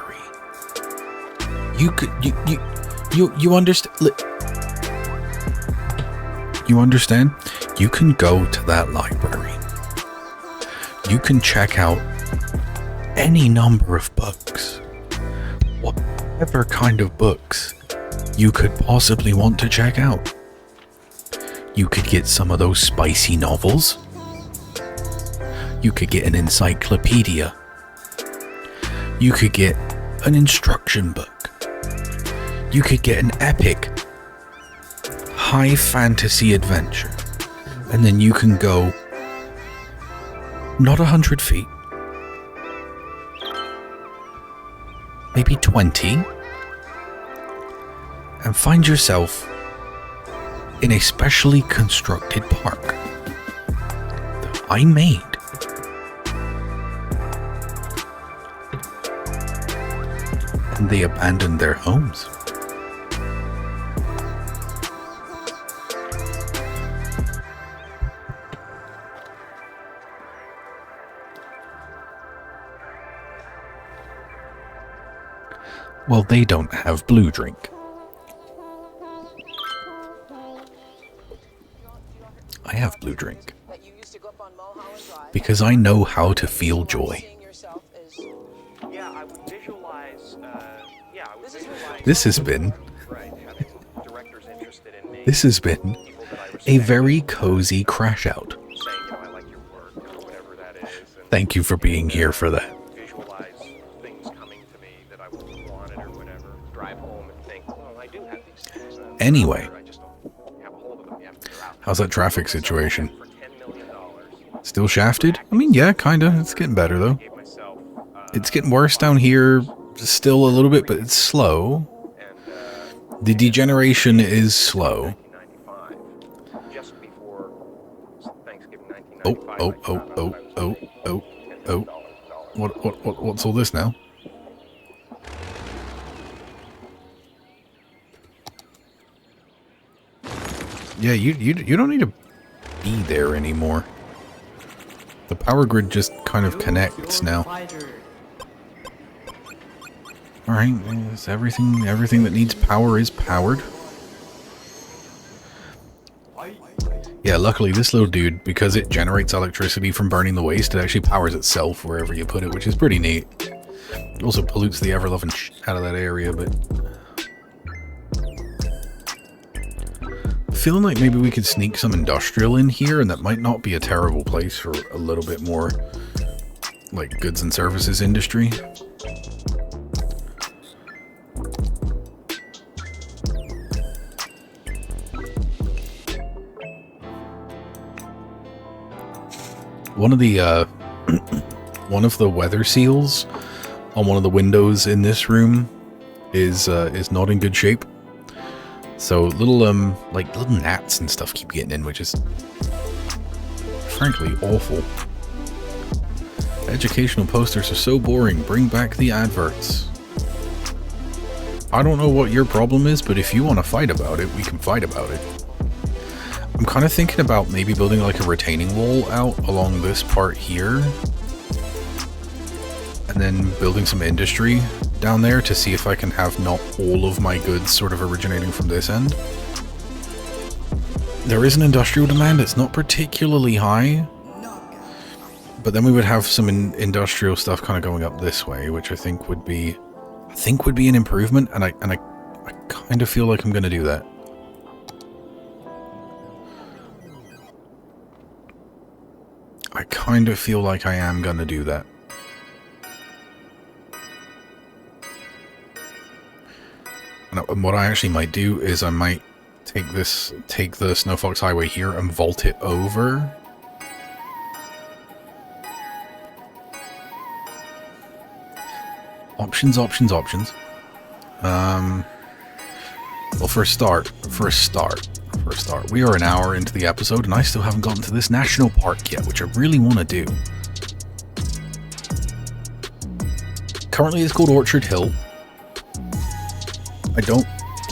Speaker 1: You could, you understand? You understand? You can go to that library. You can check out any number of books. Whatever kind of books you could possibly want to check out. You could get some of those spicy novels. You could get an encyclopedia. You could get an instruction book. You could get an epic high fantasy adventure. And then you can go not 100 feet, maybe 20, and find yourself in a specially constructed park that I made. And they abandoned their homes. Well, they don't have blue drink. I have blue drink. Because I know how to feel joy. This has been a very cozy crash out. Thank you for being here for that. Anyway, how's that traffic situation? Still shafted? I mean, yeah, kinda. It's getting better, though. It's getting worse down here, still a little bit, but it's slow. The degeneration is slow. Oh. What's all this now? Yeah, you don't need to be there anymore. The power grid just kind of connects now. Alright, everything that needs power is powered. Yeah, luckily this little dude, because it generates electricity from burning the waste, it actually powers itself wherever you put it, which is pretty neat. It also pollutes the ever-loving shit out of that area, but... feeling like maybe we could sneak some industrial in here, and that might not be a terrible place for a little bit more, like, goods and services industry. One of the one of the weather seals on one of the windows in this room is not in good shape. So little little gnats and stuff keep getting in, which is frankly awful. Educational posters are so boring. Bring back the adverts. I don't know what your problem is, but if you want to fight about it, we can fight about it. I'm kind of thinking about maybe building like a retaining wall out along this part here. And then building some industry down there to see if I can have not all of my goods sort of originating from this end. There is an industrial demand, it's not particularly high. But then we would have some industrial stuff kind of going up this way, which I think would be an improvement, and I kind of feel like I'm going to do that. I kind of feel like I am going to do that. And what I actually might do is I might take the Snowfox Highway here and vault it over. Options. Well, for a start, we are an hour into the episode and I still haven't gotten to this national park yet, which I really want to do. Currently it's called Orchard Hill.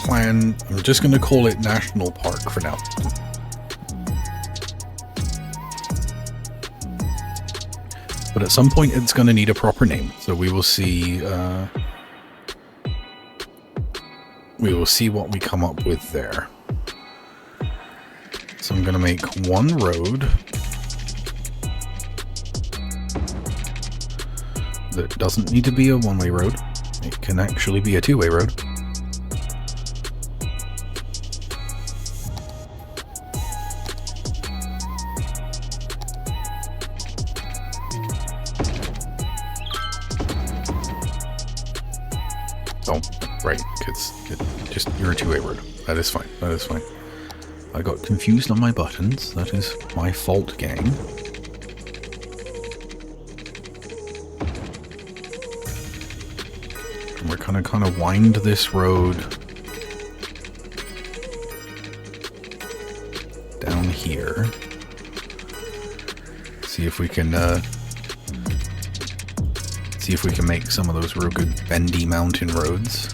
Speaker 1: I'm just going to call it National Park for now. But at some point it's going to need a proper name, so we will see what we come up with there. So I'm going to make one road that doesn't need to be a one-way road. It can actually be a two-way road. Oh, right, because you're a two-way road. That is fine, I got confused on my buttons. That is my fault, gang. And we're gonna kind of wind this road down here. See if we can make some of those real good bendy mountain roads.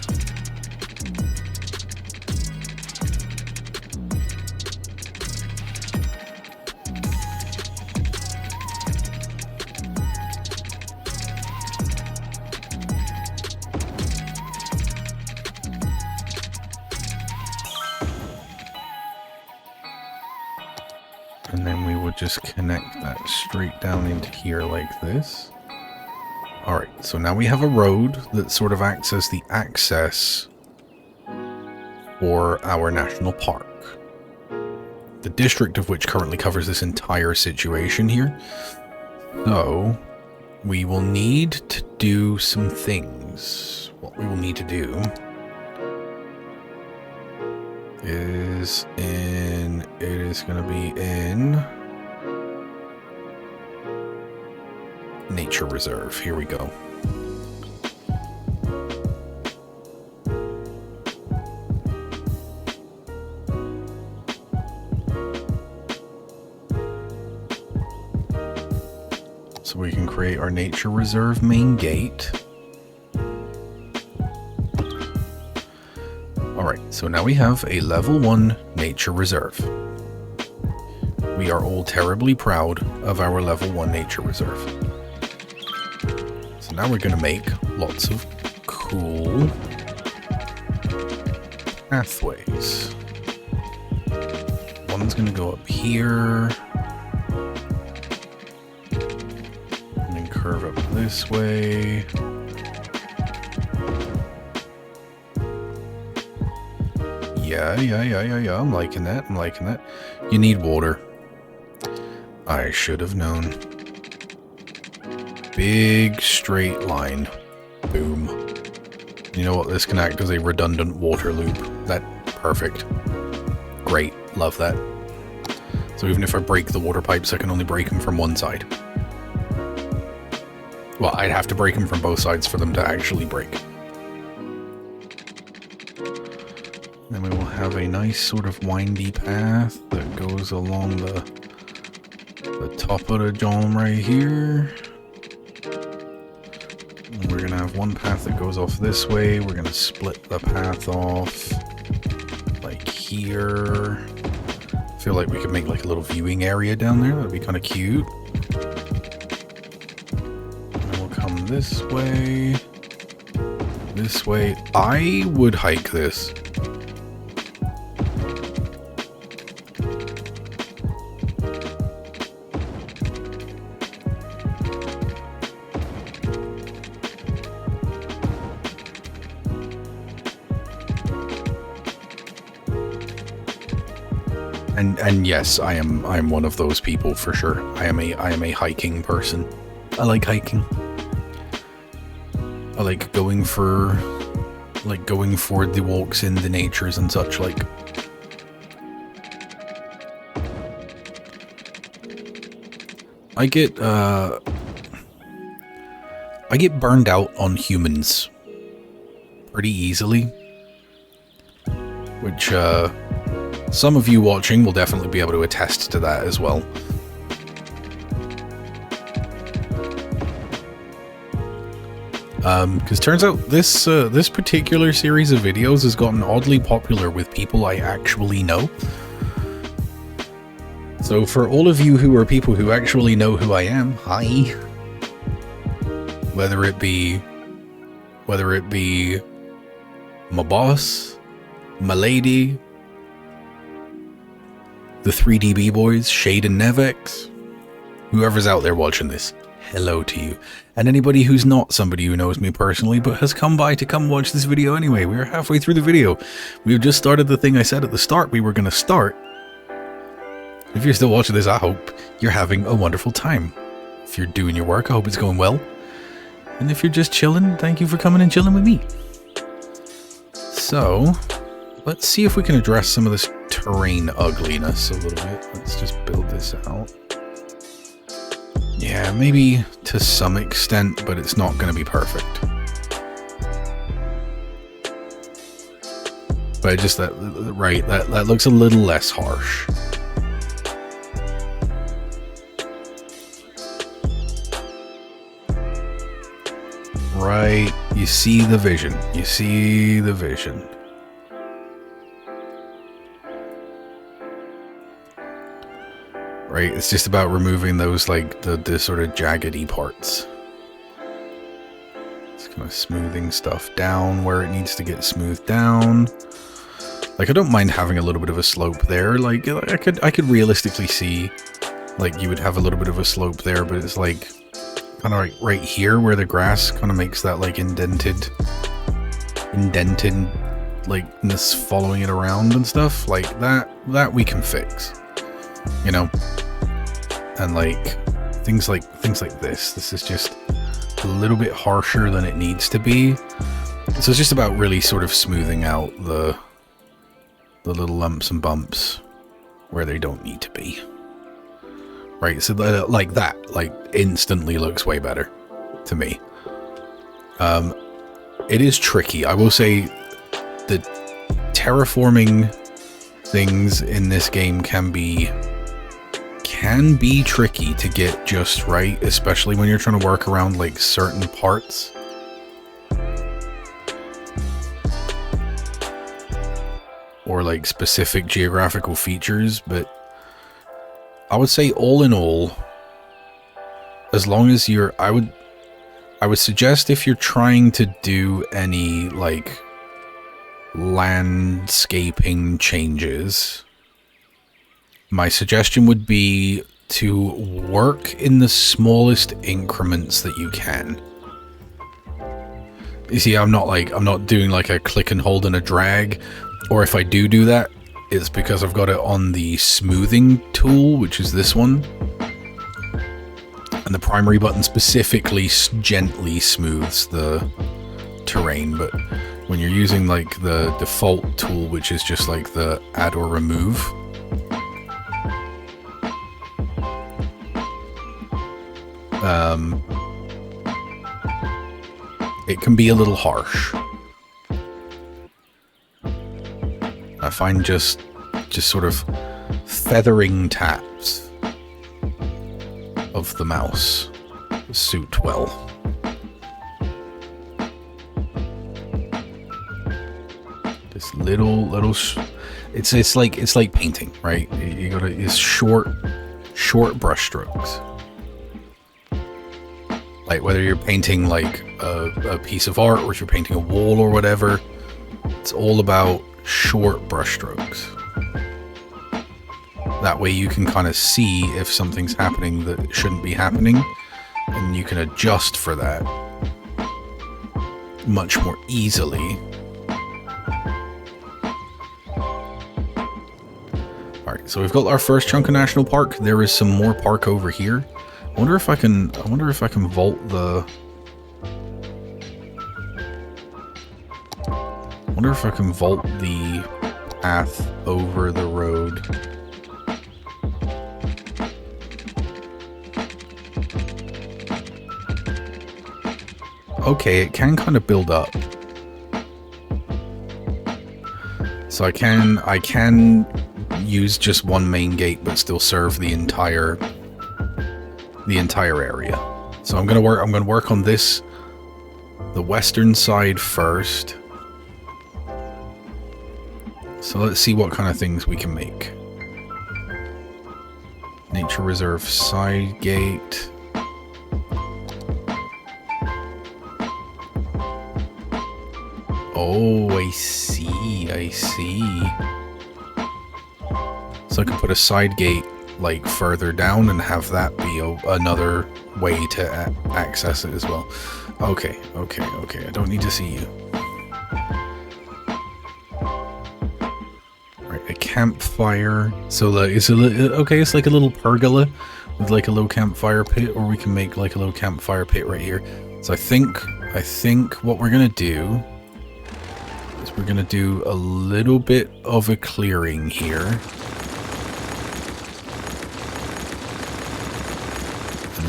Speaker 1: just connect that straight down into here like this. Alright, so now we have a road that sort of acts as the access for our national park. The district of which currently covers this entire situation here. So, we will need to do some things. What we will need to do is it is going to be in Nature Reserve. Here we go. So we can create our Nature Reserve main gate. Alright, so now we have a level 1 Nature Reserve. We are all terribly proud of our level 1 Nature Reserve. So now we're going to make lots of cool pathways. One's going to go up here. Curve up this way. Yeah. I'm liking that. You need water. I should have known. Big straight line. Boom. You know what? This can act as a redundant water loop. That perfect. Great. Love that. So even if I break the water pipes, I can only break them from one side. Well, I'd have to break them from both sides for them to actually break. Then we will have a nice sort of windy path that goes along the top of the dome right here. And we're going to have one path that goes off this way. We're going to split the path off like here. I feel like we could make like a little viewing area down there. That'd be kind of cute. This way. I would hike this. And yes, I'm one of those people for sure. I am a hiking person. I like hiking. I like going for the walks in the natures and such like. I get burned out on humans pretty easily, which some of you watching will definitely be able to attest to that as well. Because turns out this particular series of videos has gotten oddly popular with people I actually know. So for all of you who are people who actually know who I am, hi. Whether it be my boss, my lady, the 3DB boys, Shade and Nevex, whoever's out there watching this, hello to you. And anybody who's not somebody who knows me personally but has come by to come watch this video anyway. We're halfway through the video. We've just started the thing I said at the start we were going to start. If you're still watching this, I hope you're having a wonderful time. If you're doing your work, I hope it's going well. And if you're just chilling, thank you for coming and chilling with me. So, let's see if we can address some of this terrain ugliness a little bit. Let's just build this out. Yeah, maybe to some extent, but it's not going to be perfect. But just that, right, that looks a little less harsh. Right, you see the vision. You see the vision. Right, it's just about removing those, like, the sort of jaggedy parts. It's kind of smoothing stuff down where it needs to get smoothed down. Like, I don't mind having a little bit of a slope there. Like I could realistically see like you would have a little bit of a slope there, but it's like kind of like right here where the grass kind of makes that like indented likeness following it around and stuff like that we can fix, you know. And like things like this is just a little bit harsher than it needs to be, so it's just about really sort of smoothing out the little lumps and bumps where they don't need to be, right? So like that like instantly looks way better to me. It is tricky, I will say. The terraforming things in this game can be tricky to get just right, especially when you're trying to work around like certain parts. Or like specific geographical features, but I would say all in all, as long as you're, I would suggest if you're trying to do any like landscaping changes, my suggestion would be to work in the smallest increments that you can. You see, I'm not doing like a click and hold and a drag, or if I do that, it's because I've got it on the smoothing tool, which is this one. And the primary button specifically gently smooths the terrain, but when you're using like the default tool, which is just like the add or remove, it can be a little harsh. I find just sort of feathering taps of the mouse suit well. This little it's like painting, right? You gotta use short brush strokes. Like whether you're painting like a piece of art or if you're painting a wall or whatever, it's all about short brush strokes. That way you can kind of see if something's happening that shouldn't be happening, and you can adjust for that much more easily. Alright, so we've got our first chunk of national park. There is some more park over here. I wonder if I can vault the... I wonder if I can vault the path over the road. Okay, it can kind of build up. So I can use just one main gate but still serve the entire area. So I'm gonna work on this, the western side first. So let's see what kind of things we can make. Nature Reserve side gate. Oh, I see. So I can put a side gate like further down and have that be another way to access it as well. Okay, I don't need to see you. Right, a campfire. So it's it's like a little pergola with like a low campfire pit, or we can make like a low campfire pit right here. So I think what we're gonna do is we're gonna do a little bit of a clearing here.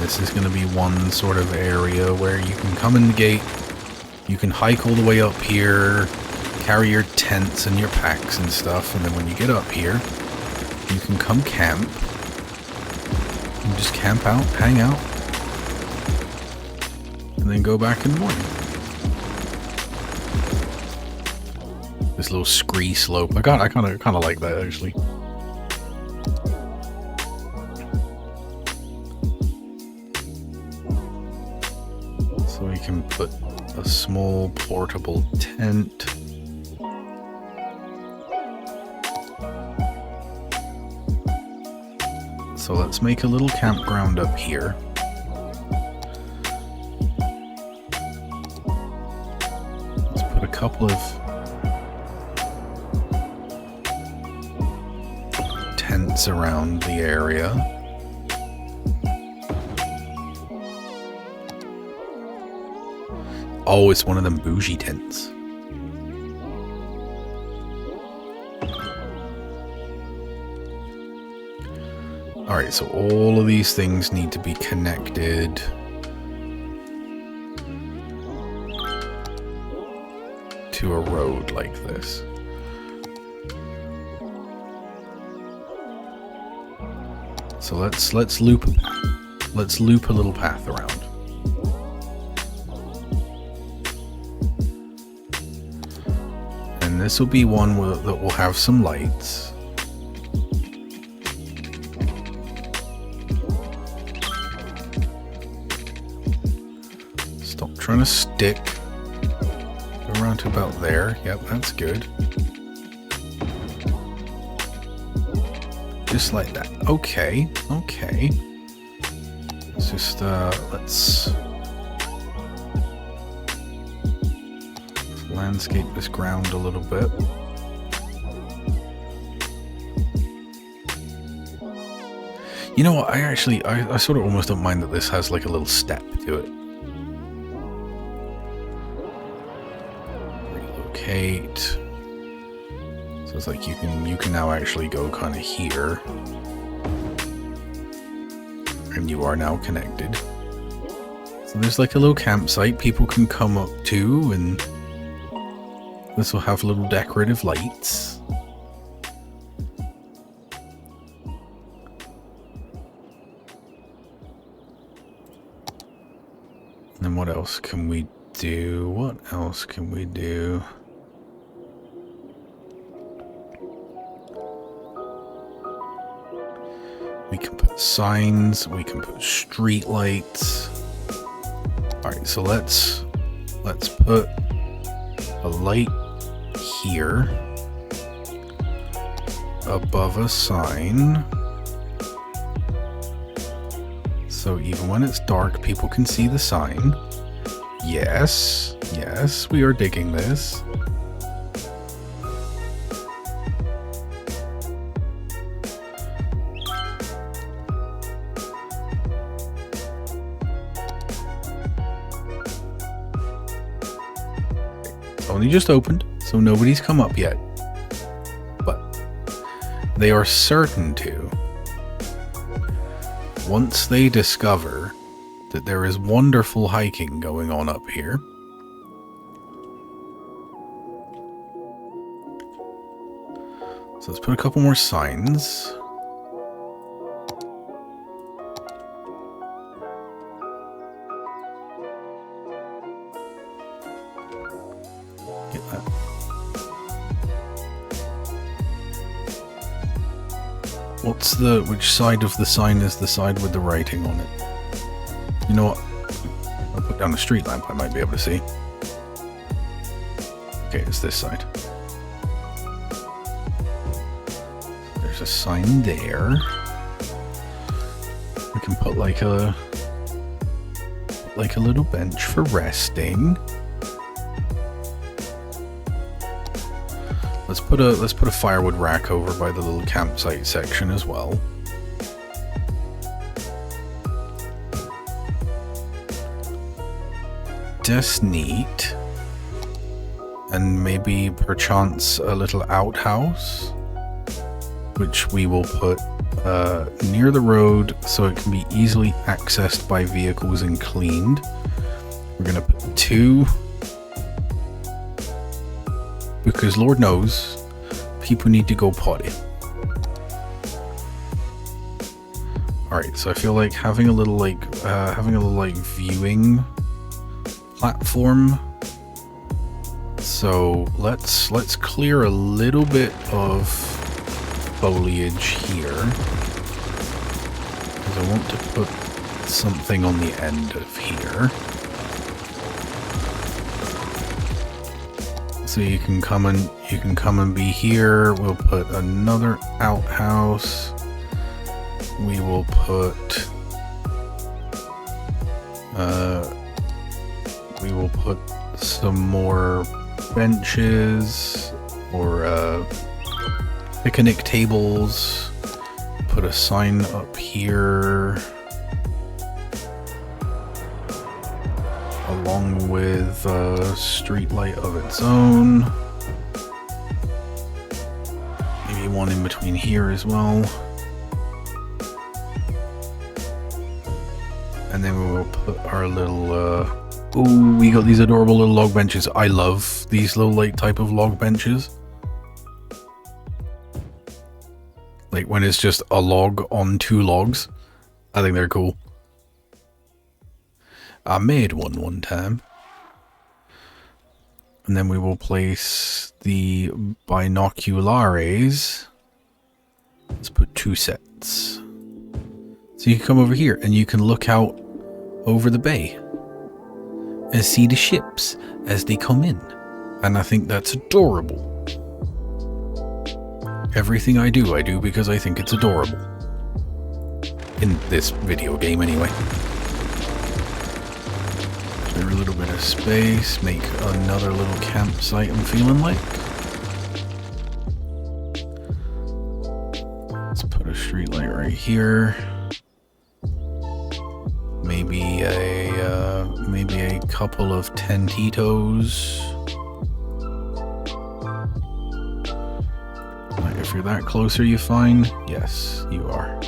Speaker 1: This is going to be one sort of area where you can come in the gate, you can hike all the way up here, carry your tents and your packs and stuff, and then when you get up here, you can come camp. And just camp out, hang out, and then go back in the morning. This little scree slope. I kind of like that actually. So we can put a small portable tent. So So let's make a little campground up here. Let's put a couple of tents around the area. Oh, it's one of them bougie tents. Alright, so all of these things need to be connected to a road like this. So let's loop a little path around. And this will be one that will have some lights. Stop trying to stick. Go around to about there. Yep, that's good. Just like that. Okay, okay. Let's just, let's landscape this ground a little bit. You know what, I sort of almost don't mind that this has like a little step to it. Relocate. So it's like you can now actually go kind of here. And you are now connected. So there's like a little campsite people can come up to, and this will have little decorative lights. And then what else can we do? What else can we do? We can put signs, we can put street lights. Alright, so let's put a light here above a sign. So even when it's dark, people can see the sign. Yes, yes, we are digging this. Only just opened, so nobody's come up yet. But they are certain to. Once they discover that there is wonderful hiking going on up here. So let's put a couple more signs. Get that. Which side of the sign is the side with the writing on it? You know what? I'll put down a street lamp, I might be able to see. Okay, it's this side. There's a sign there. We can put like a little bench for resting. Let's put a firewood rack over by the little campsite section as well. Just neat. And maybe perchance a little outhouse, which we will put near the road so it can be easily accessed by vehicles and cleaned. We're gonna put 2, because Lord knows people need to go potty. Alright, so I feel like having a little viewing platform. So let's clear a little bit of foliage here, because I want to put something on the end of here. So you can come and be here. We'll put another outhouse. we will put some more benches or picnic tables. Put a sign up here along with a street light of its own. Maybe one in between here as well. And then we will put our little oh, we got these adorable little log benches. I love these little like type of log benches. Like when it's just a log on two logs. I think they're cool. I made one time. And then we will place the binoculares. Let's put 2 sets. So you can come over here and you can look out over the bay and see the ships as they come in. And I think that's adorable. Everything I do because I think it's adorable. In this video game anyway. Clear a little bit of space, make another little campsite I'm feeling like. Let's put a street light right here. Maybe a couple of tentitos. If you're that close, are you fine? Yes, you are.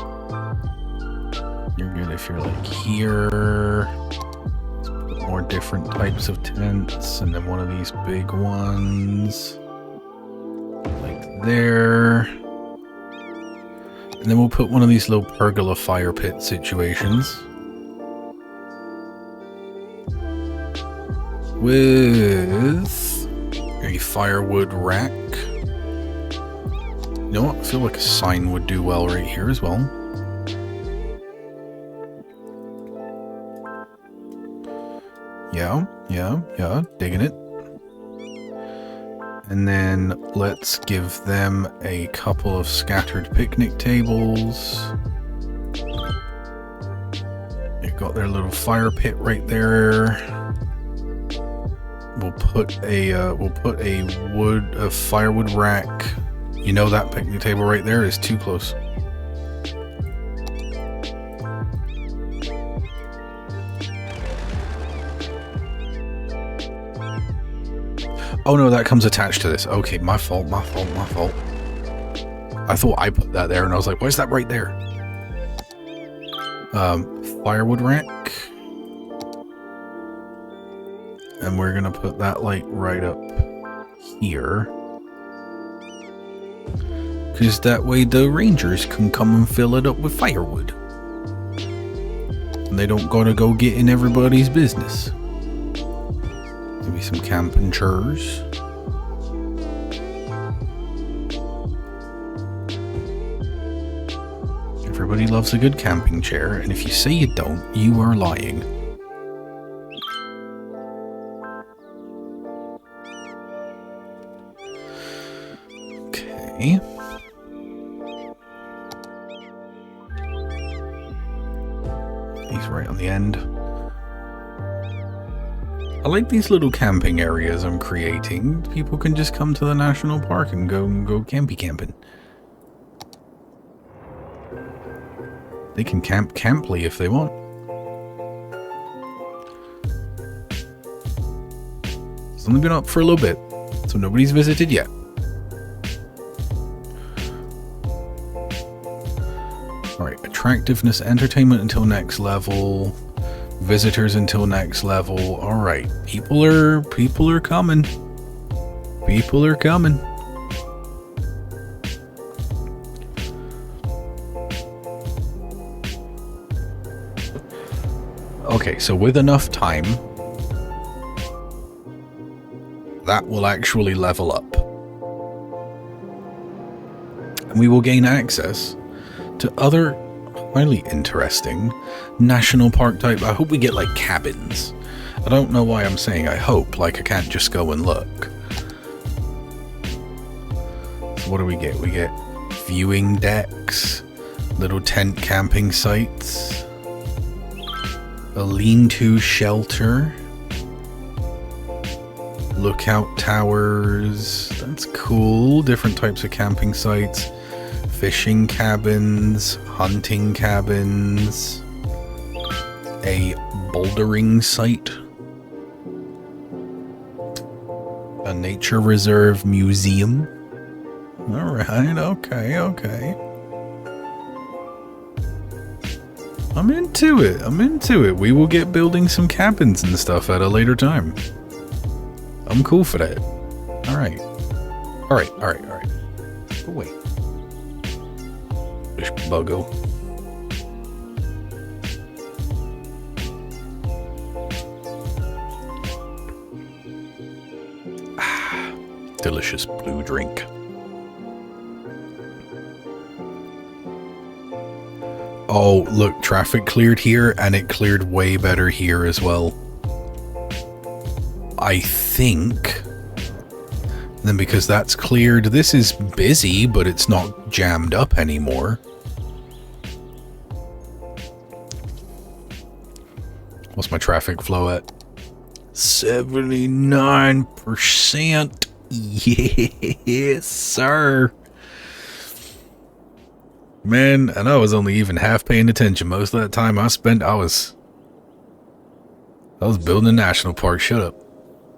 Speaker 1: You're good if you're like here. Let's put more different types of tents, and then one of these big ones. Like there. And then we'll put one of these little pergola fire pit situations. With a firewood rack. You know what? I feel like a sign would do well right here as well. Yeah, digging it. And then let's give them a couple of scattered picnic tables. They've got their little fire pit right there. We'll put a firewood rack. You know that picnic table right there is too close. Oh no, that comes attached to this. Okay, my fault. I thought I put that there and I was like, why is that right there? Firewood rack. And we're gonna put that like right up here. Because that way the rangers can come and fill it up with firewood. And they don't gotta go get in everybody's business. Maybe some camping chairs. Everybody loves a good camping chair, and if you say you don't, you are lying. Okay. He's right on the end. I like these little camping areas I'm creating. People can just come to the national park and go camping. They can camp camply if they want. It's only been up for a little bit, so nobody's visited yet. Alright, attractiveness, entertainment until next level. Visitors until next level. Alright, people are coming. People are coming. Okay, so with enough time, that will actually level up. And we will gain access to other highly interesting national park type. I hope we get like cabins. I don't know why I'm saying I hope, like I can't just go and look. So what do we get? We get viewing decks. Little tent camping sites. A lean-to shelter. Lookout towers. That's cool. Different types of camping sites. Fishing cabins. Hunting cabins. A bouldering site. A nature reserve museum. Alright, okay. I'm into it. We will get building some cabins and stuff at a later time. I'm cool for that. Alright. Oh, wait. Fish buggo. Delicious blue drink. Oh, look, traffic cleared here, and it cleared way better here as well. I think. Then because that's cleared, this is busy, but it's not jammed up anymore. What's my traffic flow at? 79%. Yes, sir. Man, and I was only even half paying attention. Most of that time I spent, I was building a national park. Shut up.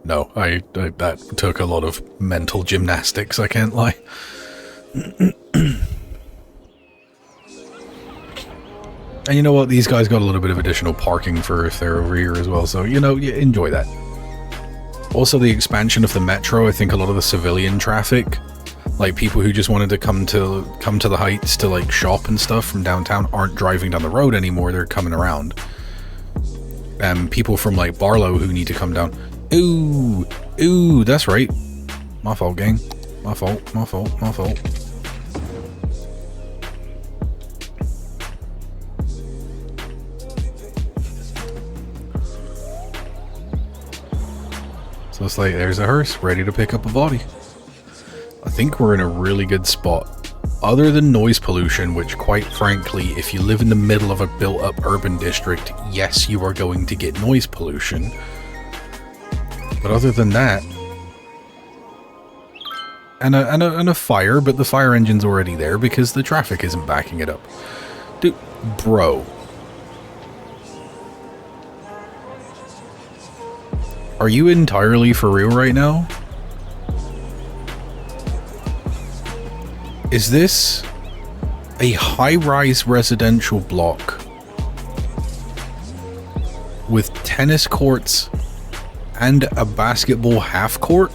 Speaker 1: No, that took a lot of mental gymnastics, I can't lie. And you know what? These guys got a little bit of additional parking for if they're over here as well. So, you know, enjoy that. Also, the expansion of the metro, I think a lot of the civilian traffic, like people who just wanted to come to the heights to like shop and stuff from downtown, aren't driving down the road anymore. They're coming around. And people from like Barlow who need to come down. Ooh, that's right. My fault, gang. My fault. So it's like, there's a hearse ready to pick up a body. I think we're in a really good spot. Other than noise pollution, which quite frankly, if you live in the middle of a built-up urban district, yes, you are going to get noise pollution. But other than that... And a fire, but the fire engine's already there because the traffic isn't backing it up. Dude, bro. Are you entirely for real right now? Is this a high-rise residential block with tennis courts and a basketball half court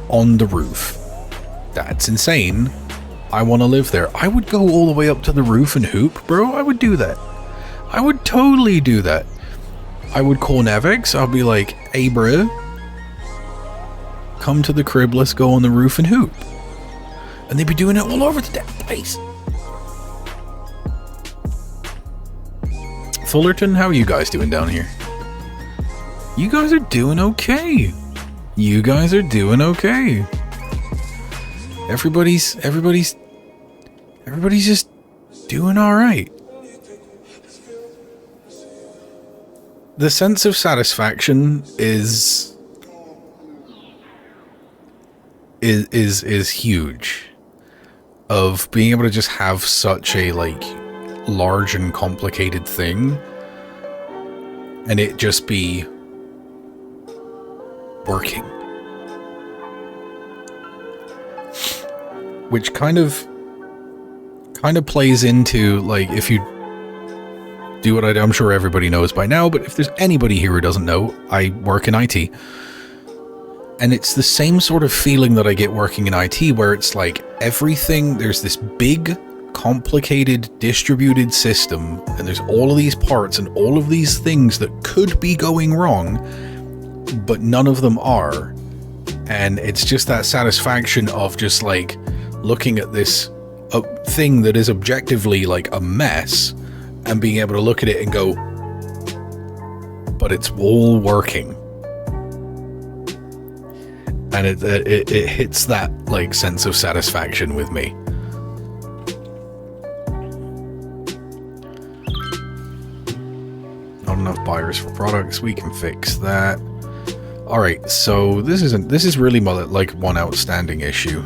Speaker 1: on the roof? That's insane. I want to live there. I would go all the way up to the roof and hoop, bro. I would do that. I would totally do that. I would call Nevex. I'll be like, hey, bro, come to the crib. Let's go on the roof and hoop. And they'd be doing it all over the damn place. Fullerton, how are you guys doing down here? You guys are doing okay. You guys are doing okay. Everybody's just doing all right. The sense of satisfaction is huge, of being able to just have such a like large and complicated thing and it just be working, which kind of plays into, like, if you do what I do, I'm sure everybody knows by now, but if there's anybody here who doesn't know, I work in IT. And it's the same sort of feeling that I get working in IT, where it's like everything, there's this big, complicated, distributed system, and there's all of these parts and all of these things that could be going wrong, but none of them are. And it's just that satisfaction of just like looking at this thing that is objectively like a mess and being able to look at it and go, but it's all working. And it hits that like sense of satisfaction with me. enough buyers for products. We can fix that. All right, so this is really like one outstanding issue,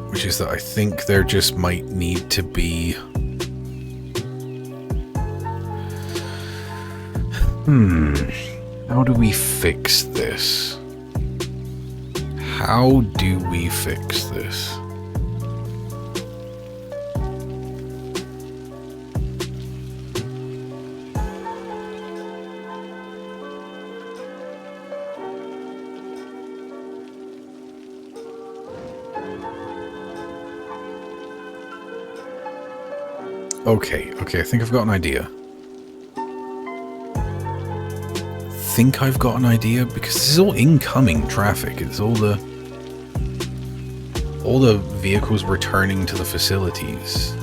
Speaker 1: which is that I think there just might need to be how do we fix this? How do we fix this? Okay, I think I've got an idea. Because this is all incoming traffic. It's all the vehicles returning to the facilities.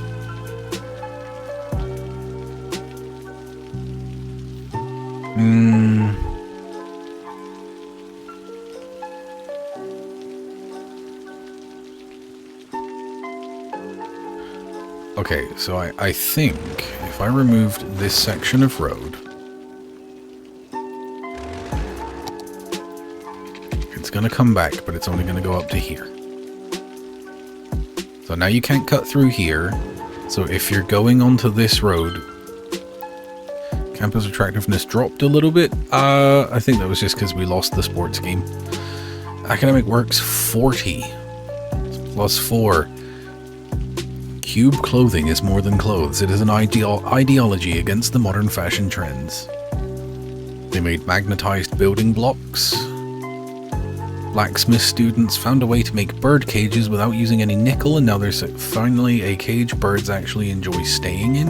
Speaker 1: Okay, so I think if I removed this section of road, it's going to come back, but it's only going to go up to here. So now you can't cut through here. So if you're going onto this road, campus attractiveness dropped a little bit. I think that was just because we lost the sports game. Academic works 40 plus 4. Cube clothing is more than clothes. It is an ideology against the modern fashion trends. They made magnetized building blocks. Blacksmith students found a way to make bird cages without using any nickel, and now there's finally a cage birds actually enjoy staying in.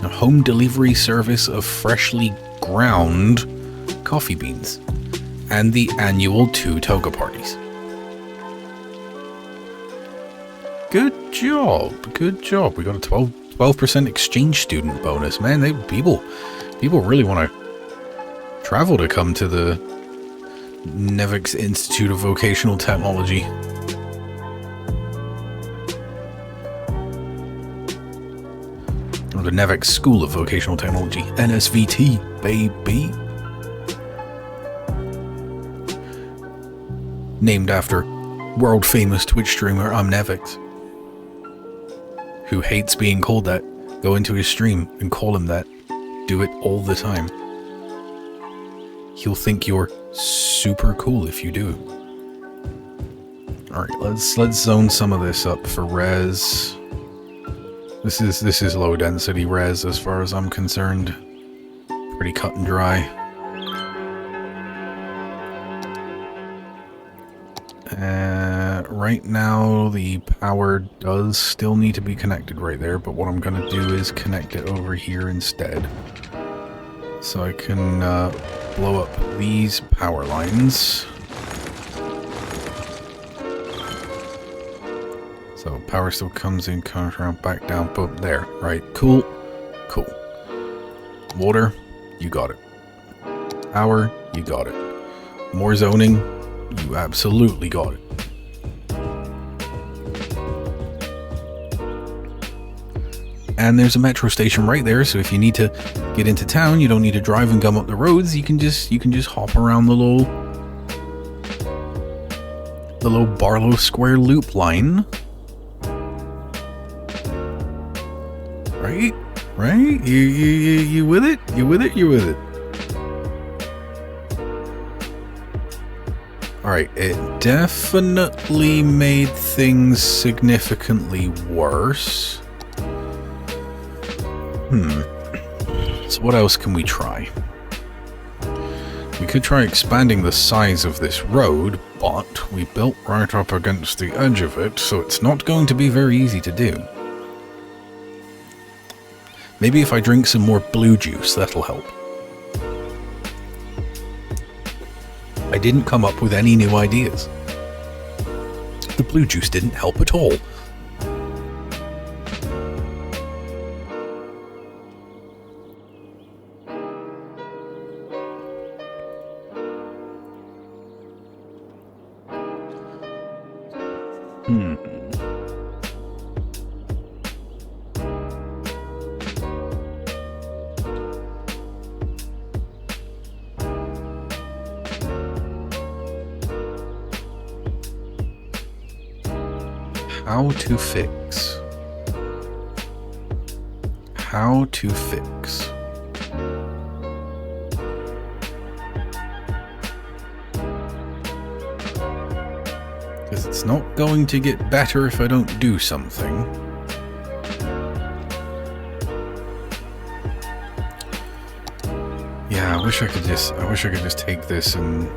Speaker 1: A home delivery service of freshly ground coffee beans. And the annual 2 toga parties. Good job. We got a 12% exchange student bonus. Man, people really want to travel to come to the Nevix Institute of Vocational Technology. Or the Nevix School of Vocational Technology. NSVT, baby. Named after world famous Twitch streamer Nevix, who hates being called that. Go into his stream and call him that. Do it all the time. He'll think you're super cool if you do. Alright, let's zone some of this up for res. This is low density res as far as I'm concerned. Pretty cut and dry. Right now the power does still need to be connected right there, but what I'm going to do is connect it over here instead. So I can blow up these power lines. So power still comes in, comes around, back down, boom, there. Right, cool. Water, you got it. Power, you got it. More zoning, you absolutely got it. And there's a metro station right there, so if you need to get into town, you don't need to drive and gum up the roads. You can just hop around the little Barlow Square loop line. Right? You with it? You with it? Alright, it definitely made things significantly worse. So what else can we try? We could try expanding the size of this road, but we built right up against the edge of it, so it's not going to be very easy to do. Maybe if I drink some more blue juice, that'll help. I didn't come up with any new ideas. The blue juice didn't help at all. How to fix. How to fix. Because it's not going to get better if I don't do something. Yeah, I wish I could just take this and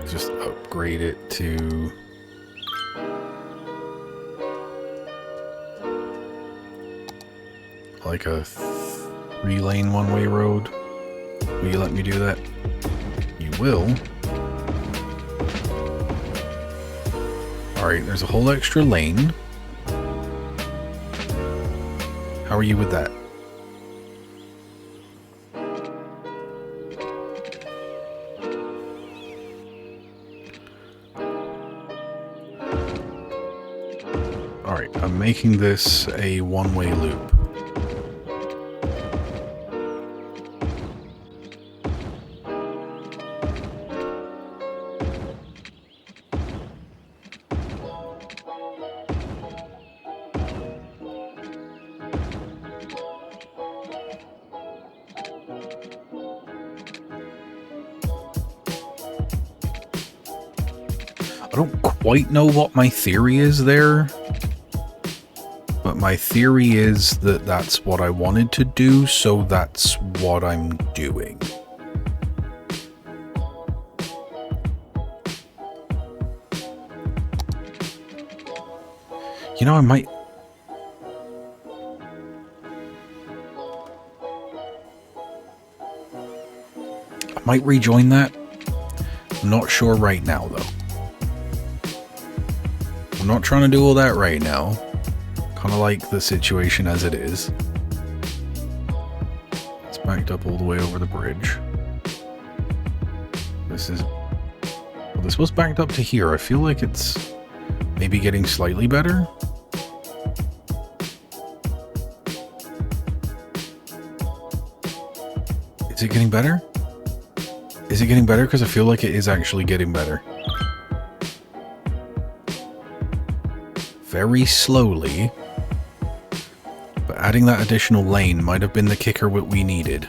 Speaker 1: just upgrade it to like a 3-lane one-way road. Will you let me do that? You will. Alright, there's a whole extra lane. How are you with that? Alright, I'm making this a one-way loop. I don't quite know what my theory is there, but my theory is that that's what I wanted to do, so that's what I'm doing. You know, I might rejoin that. I'm not sure right now, though. I'm not trying to do all that right now. Kind of like the situation as it is. It's backed up all the way over the bridge. This is... Well, this was backed up to here. I feel like it's maybe getting slightly better. Is it getting better? Is it getting better? Because I feel like it is actually getting better. Very slowly, but adding that additional lane might have been the kicker what we needed.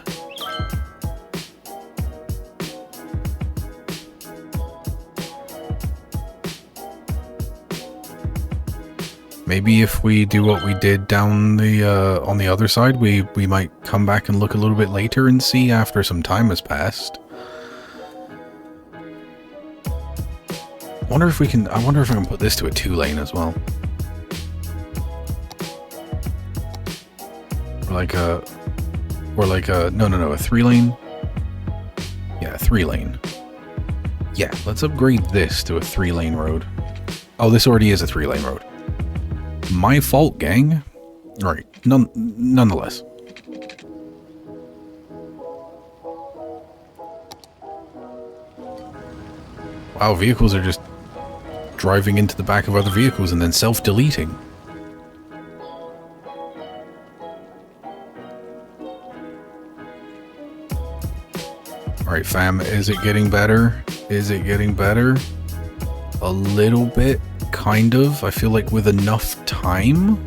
Speaker 1: Maybe if we do what we did down the on the other side, we might come back and look a little bit later and see after some time has passed. I wonder if I can put this to a 2-lane as well. Or like a no, a 3-lane. Yeah, a 3-lane. Yeah, let's upgrade this to a 3-lane road. Oh, this already is a 3-lane road. My fault, gang. Alright, nonetheless. Wow, vehicles are just driving into the back of other vehicles and then self-deleting. Alright, fam, is it getting better? Is it getting better? A little bit, kind of. I feel like with enough time.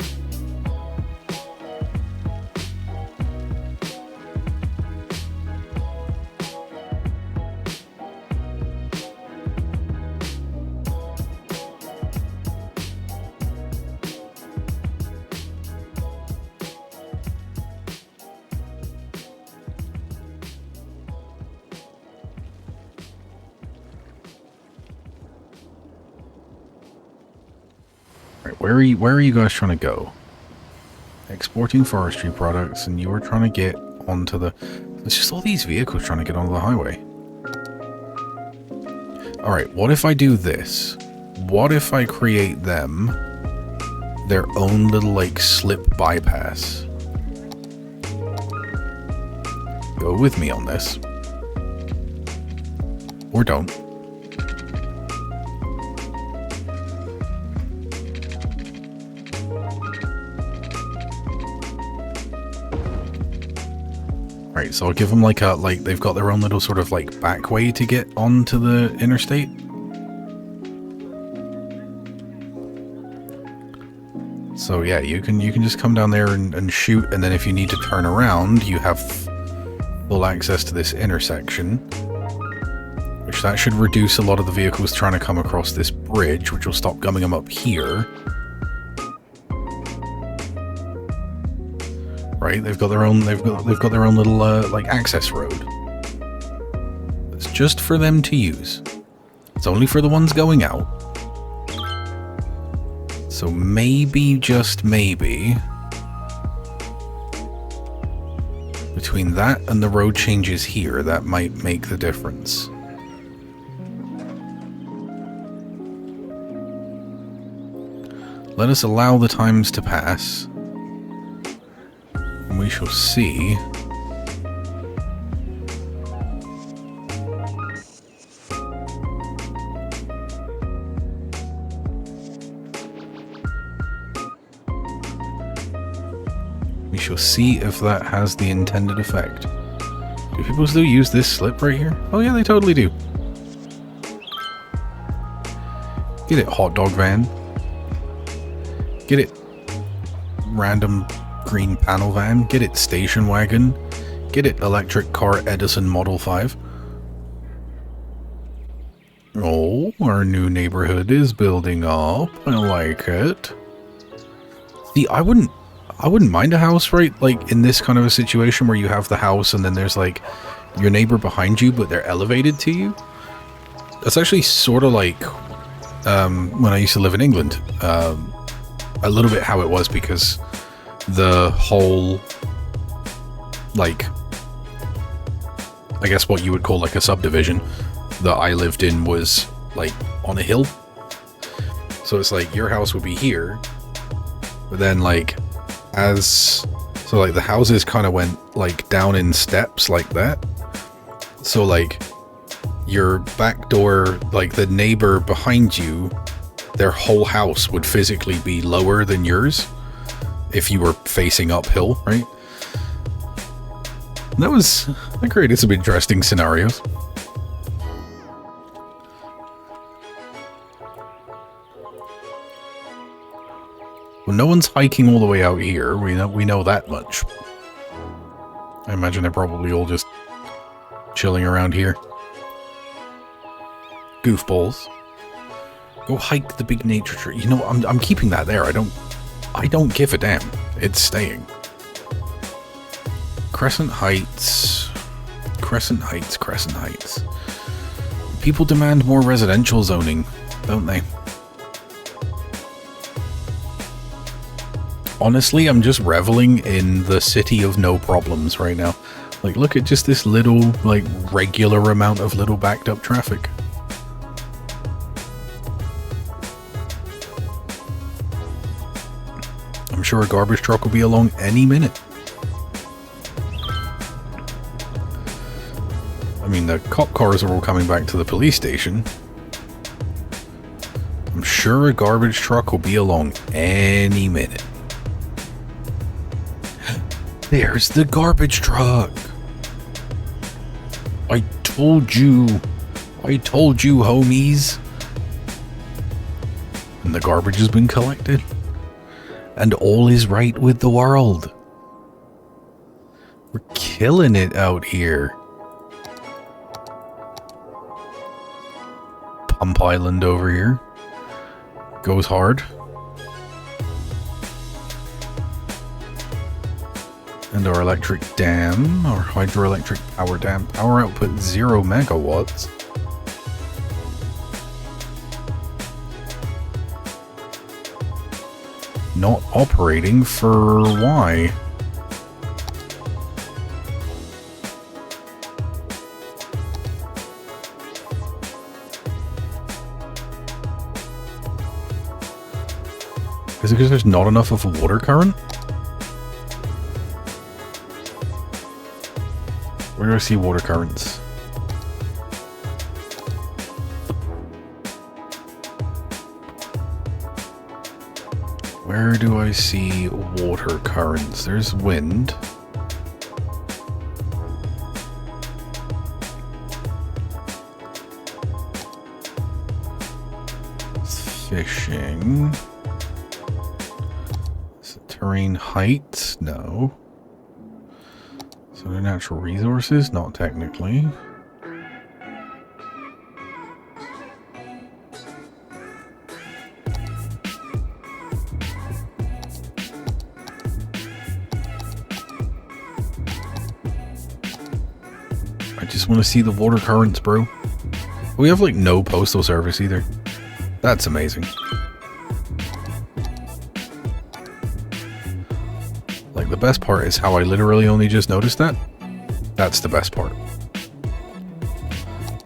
Speaker 1: Where are you guys trying to go? Exporting forestry products, and you were trying to get onto the... There's just all these vehicles trying to get onto the highway. Alright, what if I do this? What if I create them their own little, like, slip bypass? Go with me on this. Or don't. Right, so I'll give them like they've got their own little sort of like back way to get onto the interstate. So yeah, you can just come down there and shoot, and then if you need to turn around, you have full access to this intersection. Which that should reduce a lot of the vehicles trying to come across this bridge, which will stop gumming them up here. Right, they've got their own little like access road. It's just for them to use. It's only for the ones going out. So maybe, just maybe, between that and the road changes here, that might make the difference. Let us allow the times to pass, and we shall see. We shall see if that has the intended effect. Do people still use this slip right here? Oh yeah, they totally do. Get it, hot dog van. Get it, random green panel van. Get it, station wagon. Get it, electric car Edison Model 5. Oh, our new neighborhood is building up. I like it. See, I wouldn't mind a house, right? Like in this kind of a situation where you have the house and then there's like your neighbor behind you, but they're elevated to you. That's actually sort of like when I used to live in England. A little bit how it was, because the whole, like, I guess what you would call like a subdivision that I lived in was like on a hill. So it's like your house would be here, but then like so like the houses kind of went like down in steps like that. So like your back door, like the neighbor behind you, their whole house would physically be lower than yours if you were facing uphill, right? That created some interesting scenarios. Well, no one's hiking all the way out here. We know that much. I imagine they're probably all just chilling around here. Goofballs. Go hike the big nature tree. You know, I'm keeping that there. I don't give a damn. It's staying. Crescent Heights. Crescent Heights, Crescent Heights. People demand more residential zoning, don't they? Honestly, I'm just reveling in the city of no problems right now. Like, look at just this little, like, regular amount of little backed up traffic. I'm sure a garbage truck will be along any minute. I mean, the cop cars are all coming back to the police station. I'm sure a garbage truck will be along any minute. There's the garbage truck. I told you, homies. And the garbage has been collected. And all is right with the world. We're killing it out here. Pump Island over here. Goes hard. And our electric dam, our hydroelectric power dam, power output 0 megawatts. Not operating for why? Is it because there's not enough of a water current? Where do I see water currents? Where do I see water currents? There's wind. Fishing. Terrain height? No. So they're natural resources? Not technically. I just want to see the water currents, bro. We have like no postal service either. That's amazing. Like the best part is how I literally only just noticed that. That's the best part.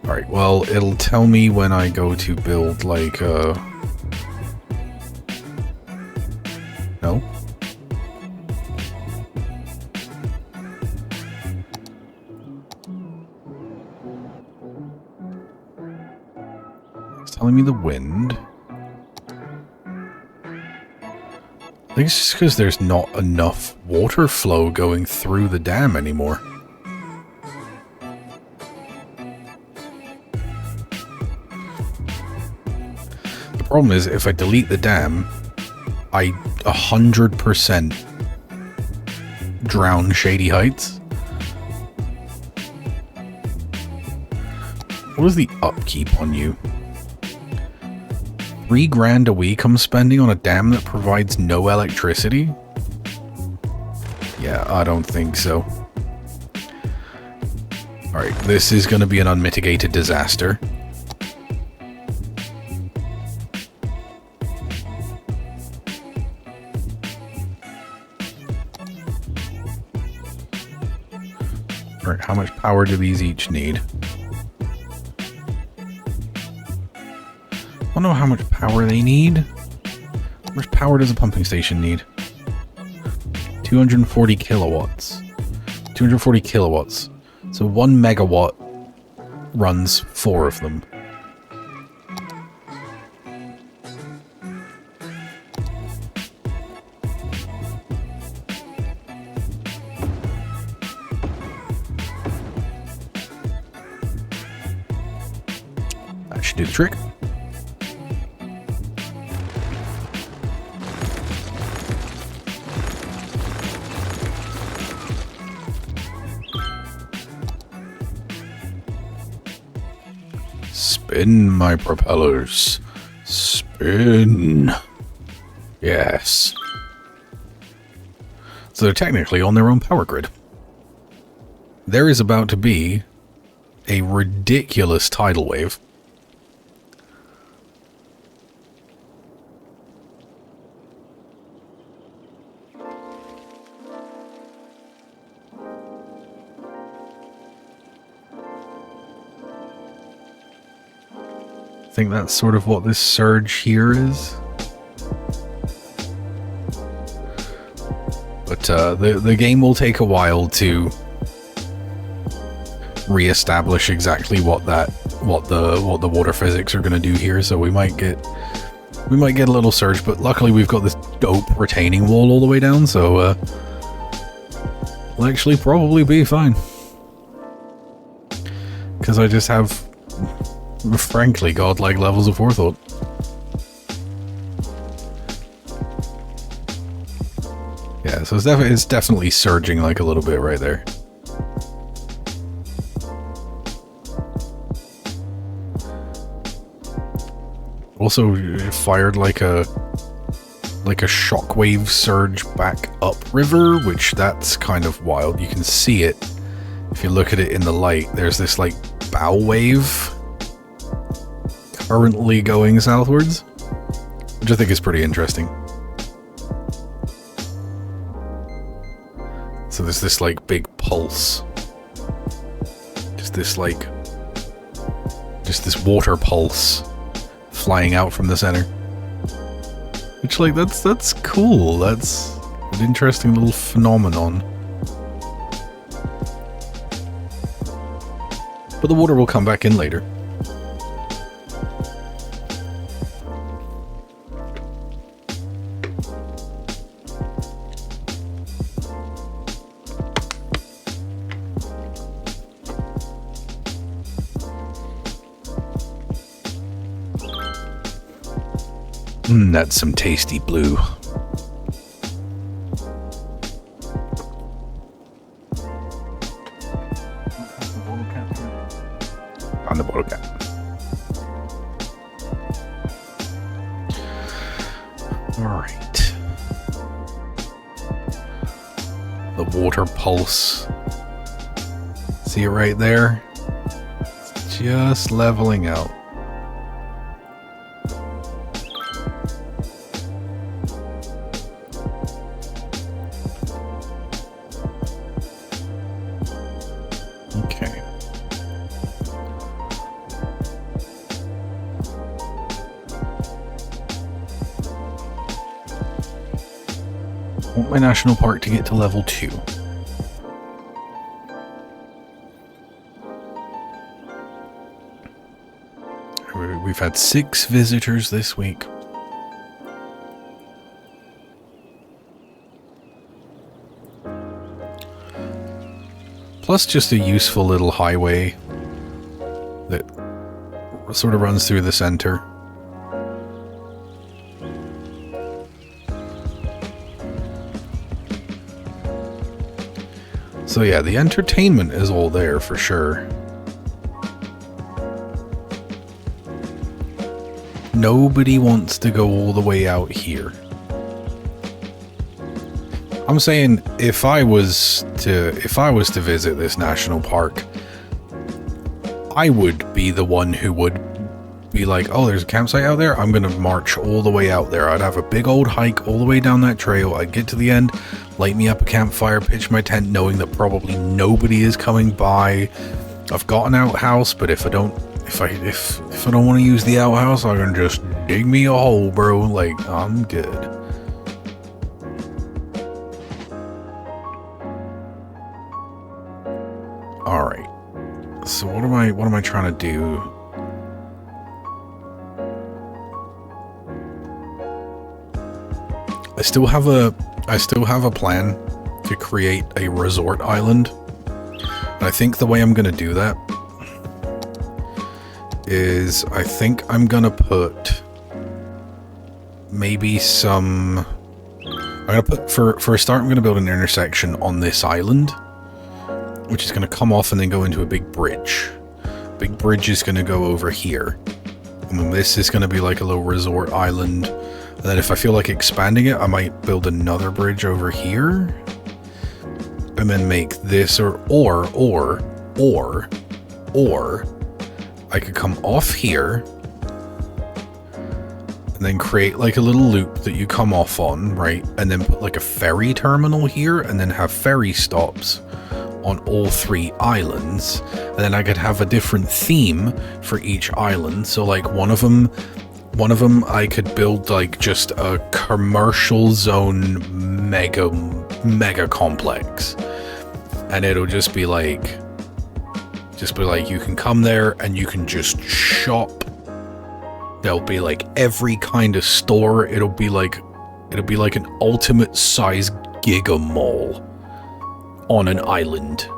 Speaker 1: Alright, well, it'll tell me when I go to build like no? It's telling me the wind. I think it's just because there's not enough water flow going through the dam anymore. The problem is, if I delete the dam, I 100% drown Shady Heights. What is the upkeep on you? $3,000 a week I'm spending on a dam that provides no electricity? Yeah, I don't think so. Alright, this is going to be an unmitigated disaster. Alright, how much power do these each need? I don't know how much power they need. How much power does a pumping station need? 240 kilowatts. 240 kilowatts. So 1 megawatt runs 4 of them. That should do the trick. Spin, my propellers. Spin. Yes. So they're technically on their own power grid. There is about to be a ridiculous tidal wave. I think that's sort of what this surge here is. But the game will take a while to re-establish exactly what the water physics are going to do here. So we might get a little surge, but luckily we've got this dope retaining wall all the way down, so we'll actually probably be fine. Because I just have, frankly, godlike levels of forethought. Yeah, so it's definitely surging like a little bit right there. Also, it fired like a shockwave surge back upriver, which that's kind of wild. You can see it if you look at it in the light. There's this like bow wave currently going southwards, which I think is pretty interesting. So there's this like big pulse, just this water pulse flying out from the center, which like that's cool. That's an interesting little phenomenon. But the water will come back in later. That's some tasty blue. grande por acá. Alright. The water pulse. See it right there? It's just leveling out. Okay. I want my national park to get to level 2. We've had 6 visitors this week. Plus just a useful little highway that sort of runs through the center. So yeah, the entertainment is all there for sure. Nobody wants to go all the way out here. I'm saying if I was to visit this national park, I would be the one who would be like, oh, there's a campsite out there, I'm gonna march all the way out there. I'd have a big old hike all the way down that trail. I'd get to the end, light me up a campfire, pitch my tent, knowing that probably nobody is coming by. I've got an outhouse, but if I don't want to use the outhouse, I can just dig me a hole, bro. Like, I'm good. All right. So what am I trying to do? I still have a plan to create a resort island. And I think the way I'm going to do that is I think I'm gonna put maybe some. I'm gonna put for a start. I'm gonna build an intersection on this island, which is gonna come off and then go into a big bridge. Big bridge is gonna go over here, and this is gonna be like a little resort island. And then if I feel like expanding it, I might build another bridge over here, and then make this or I could come off here and then create like a little loop that you come off on, right? And then put like a ferry terminal here and then have ferry stops on all 3 islands. And then I could have a different theme for each island. So like one of them I could build like just a commercial zone mega complex. And it'll just be like you can come there and you can just shop. There'll be like every kind of store. It'll be like an ultimate size giga mall on an island.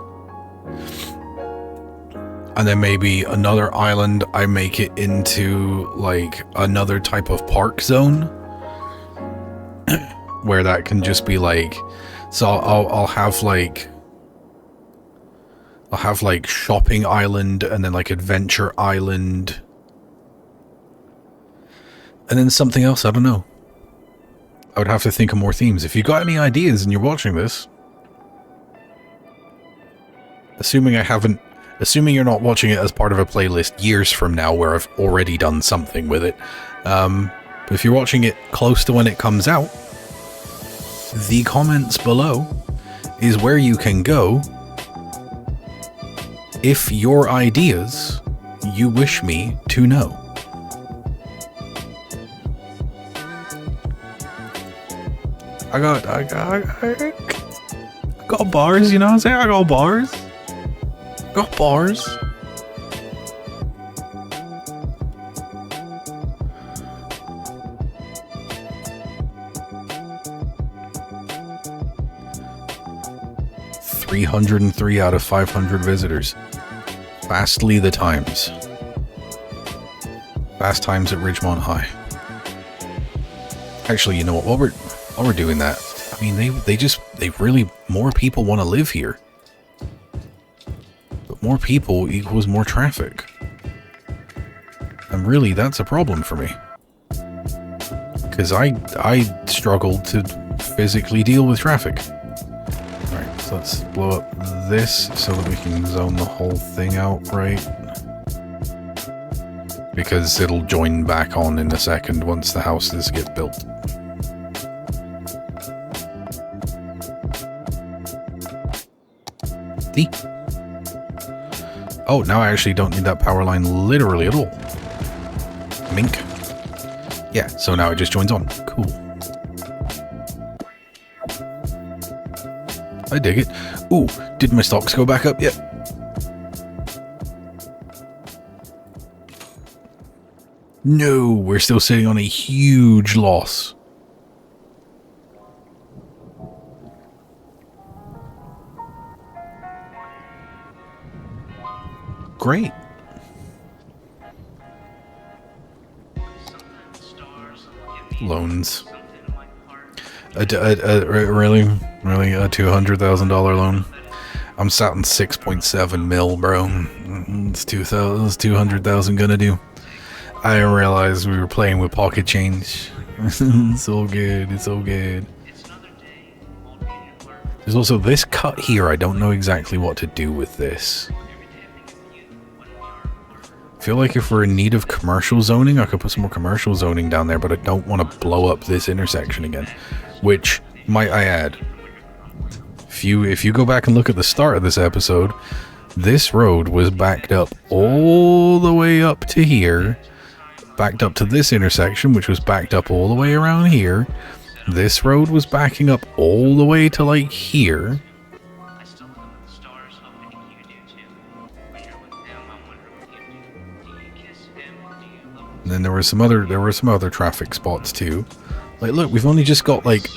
Speaker 1: And then maybe another island, I make it into like another type of park zone where that can just be like, so I'll have like shopping island and then like adventure island and then something else. I don't know. I would have to think of more themes. If you got any ideas and you're watching this, assuming you're not watching it as part of a playlist years from now where I've already done something with it, but if you're watching it close to when it comes out, the comments below is where you can go if your ideas you wish me to know. I got bars, you know what I'm saying? I got bars. Got bars. $303 out of 500 visitors. Fastly the times. Fast times at Ridgemont High. Actually, you know what? While we're doing that, I mean, they really, more people want to live here. But more people equals more traffic. And really, that's a problem for me. Because I struggle to physically deal with traffic. Alright, so let's blow up this so that we can zone the whole thing out right. Because it'll join back on in a second once the houses get built. D. Oh, now I actually don't need that power line literally at all. Mink. Yeah, so now it just joins on. Cool. I dig it. Ooh, did my stocks go back up yet? No, we're still sitting on a huge loss. Great. Loans. Really a $200,000 loan. I'm sat in 6.7 mil, bro. It's 200,000 gonna do. I didn't realize we were playing with pocket change. It's all good. It's all good. There's also this cut here. I don't know exactly what to do with this. I feel like if we're in need of commercial zoning, I could put some more commercial zoning down there, but I don't want to blow up this intersection again. Which, might I add, if you go back and look at the start of this episode, this road was backed up all the way up to here, backed up to this intersection, which was backed up all the way around here. This road was backing up all the way to like here. And then there were some other traffic spots too. Like, look, we've only just got like,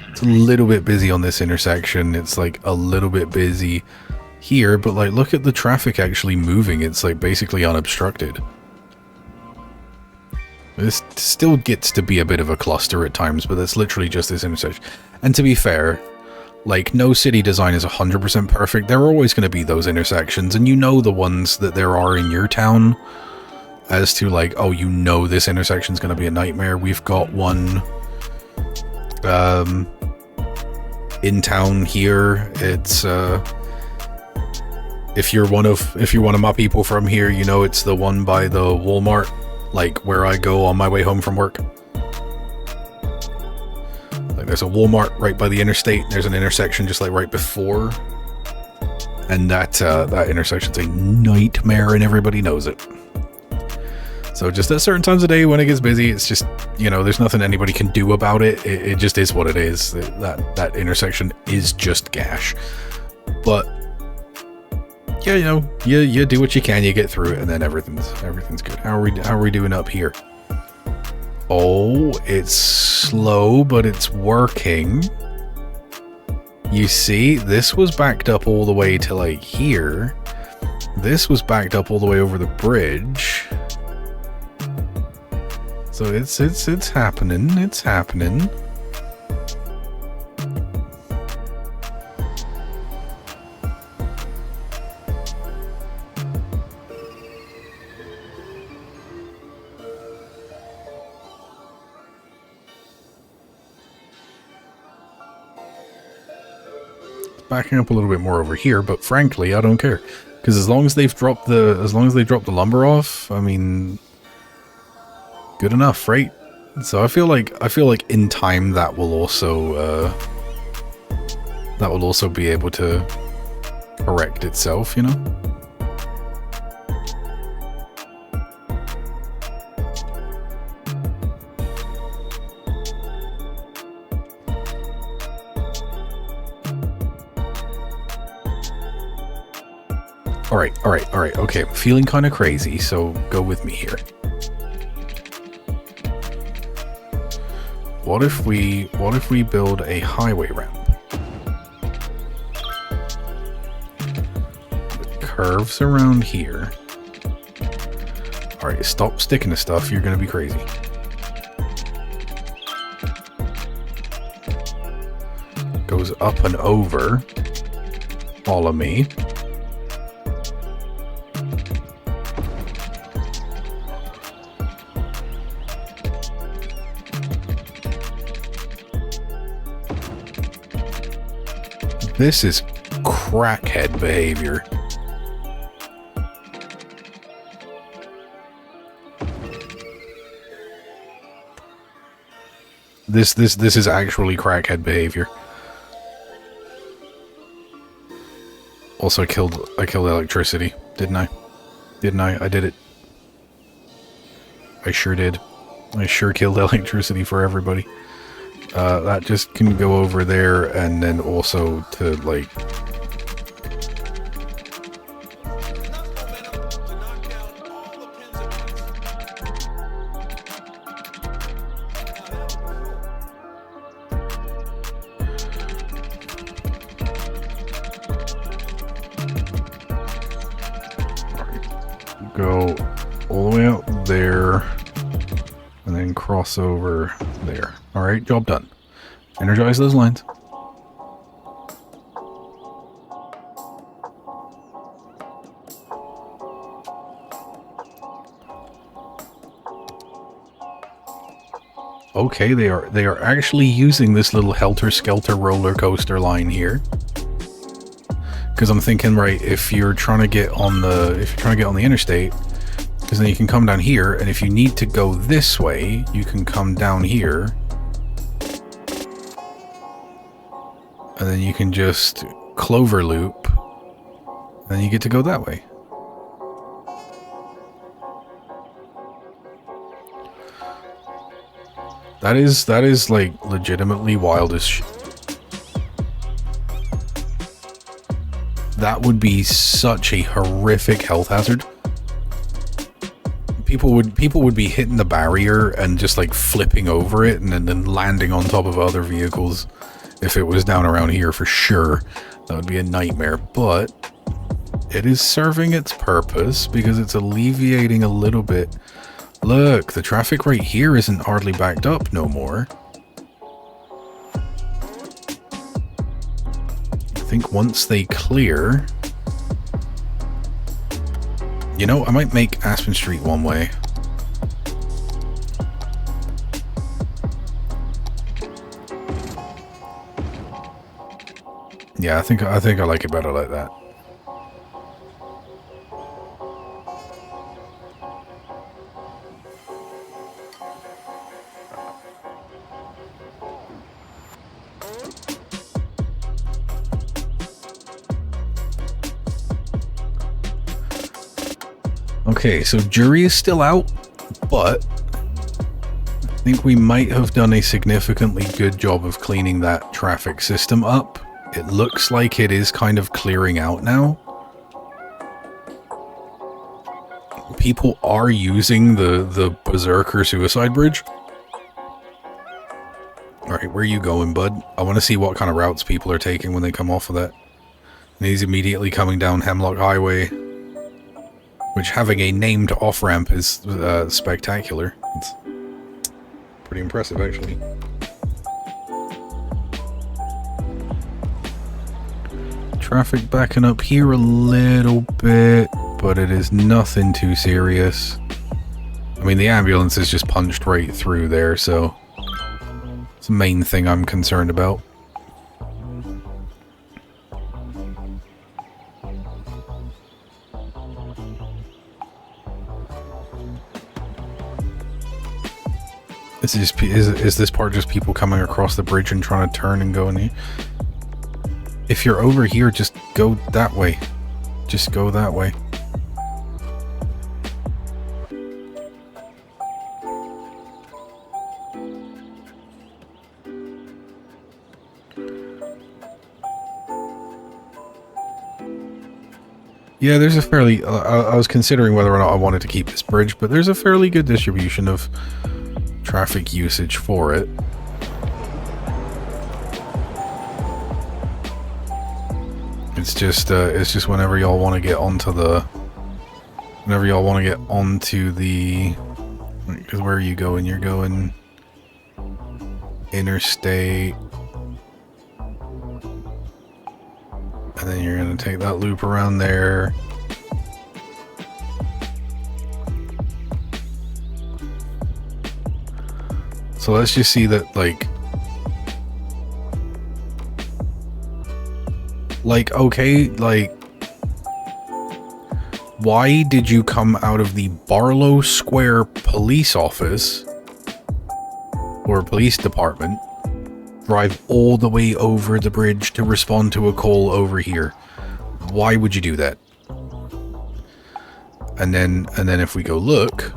Speaker 1: it's a little bit busy on this intersection. It's like a little bit busy here, but like, look at the traffic actually moving. It's like basically unobstructed. This still gets to be a bit of a cluster at times, but that's literally just this intersection. And to be fair, like, no city design is 100% perfect. There are always going to be those intersections, and you know the ones that there are in your town. As to like, oh, you know this intersection's going to be a nightmare. We've got one in town here. It's if you're one of my people from here, you know it's the one by the Walmart, like where I go on my way home from work. Like, there's a Walmart right by the interstate. There's an intersection just like right before, and that intersection's a nightmare, and everybody knows it. So just at certain times of day when it gets busy, it's just, you know, there's nothing anybody can do about it. It just is what it is. That intersection is just gash. But yeah, you know, you do what you can, you get through it, and then everything's good. How are we doing up here? Oh, it's slow, but it's working. You see, this was backed up all the way to like here. This was backed up all the way over the bridge. So it's happening. It's happening. Backing up a little bit more over here, but frankly, I don't care, because as long as they drop the lumber off, I mean, good enough, right? So I feel like in time that will also be able to correct itself, you know? All right, okay, I'm feeling kind of crazy, so go with me here. What if we build a highway ramp? With curves around here. Alright, stop sticking to stuff, you're gonna be crazy. Goes up and over. Follow me. This is crackhead behavior. This is actually crackhead behavior. Also, I killed electricity, didn't I? Didn't I? I did it. I sure did. I sure killed electricity for everybody. That just can go over there, and then also to, like... Go all the way out there, and then cross over there. Alright, job done. Energize those lines. Okay, they are actually using this little helter-skelter roller coaster line here. Because I'm thinking, right, if you're trying to get on the interstate, because then you can come down here, and if you need to go this way, you can come down here, and then you can just clover loop, and then you get to go that way. That is like legitimately wild as shit. That would be such a horrific health hazard. People would be hitting the barrier and just like flipping over it and then landing on top of other vehicles if it was down around here for sure. That would be a nightmare, but it is serving its purpose because it's alleviating a little bit. Look, the traffic right here isn't hardly backed up no more. I think once they clear... You know, I might make Aspen Street one way. Yeah, I think I like it better like that. Okay, so jury is still out, but I think we might have done a significantly good job of cleaning that traffic system up. It looks like it is kind of clearing out now. People are using the Berserker suicide bridge. Alright, where are you going, bud? I want to see what kind of routes people are taking when they come off of that. And he's immediately coming down Hemlock Highway, which having a named off-ramp is spectacular. It's pretty impressive, actually. Traffic backing up here a little bit, but it is nothing too serious. I mean, the ambulance is just punched right through there, so it's the main thing I'm concerned about. Is this part just people coming across the bridge and trying to turn and go in here? If you're over here, just go that way. Just go that way. Yeah, there's a fairly... I was considering whether or not I wanted to keep this bridge, but there's a fairly good distribution of traffic usage for it. It's just whenever y'all want to get onto the... Because where are you going? You're going... interstate. And then you're going to take that loop around there. So let's just see that, like... Like, okay, like, why did you come out of the Barlow Square police office or police department, drive all the way over the bridge to respond to a call over here? Why would you do that? And then if we go look,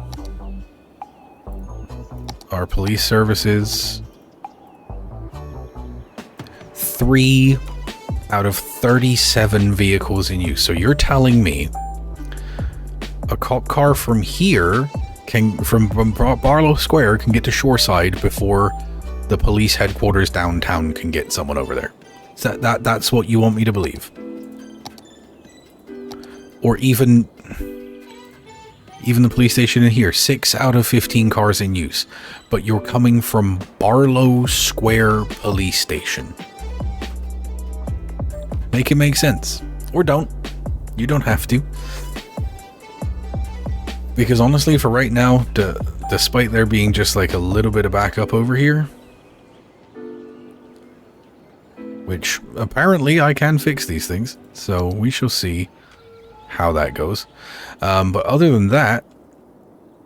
Speaker 1: our police services, 3 out of 37 vehicles in use. So you're telling me a cop car from here from Barlow Square can get to Shoreside before the police headquarters downtown can get someone over there? So that's what you want me to believe? Or even the police station in here, 6 out of 15 cars in use, but you're coming from Barlow Square police station. Make it make sense. Or don't. You don't have to. Because honestly, for right now, despite there being just like a little bit of backup over here, which apparently I can fix these things, so we shall see how that goes. But other than that,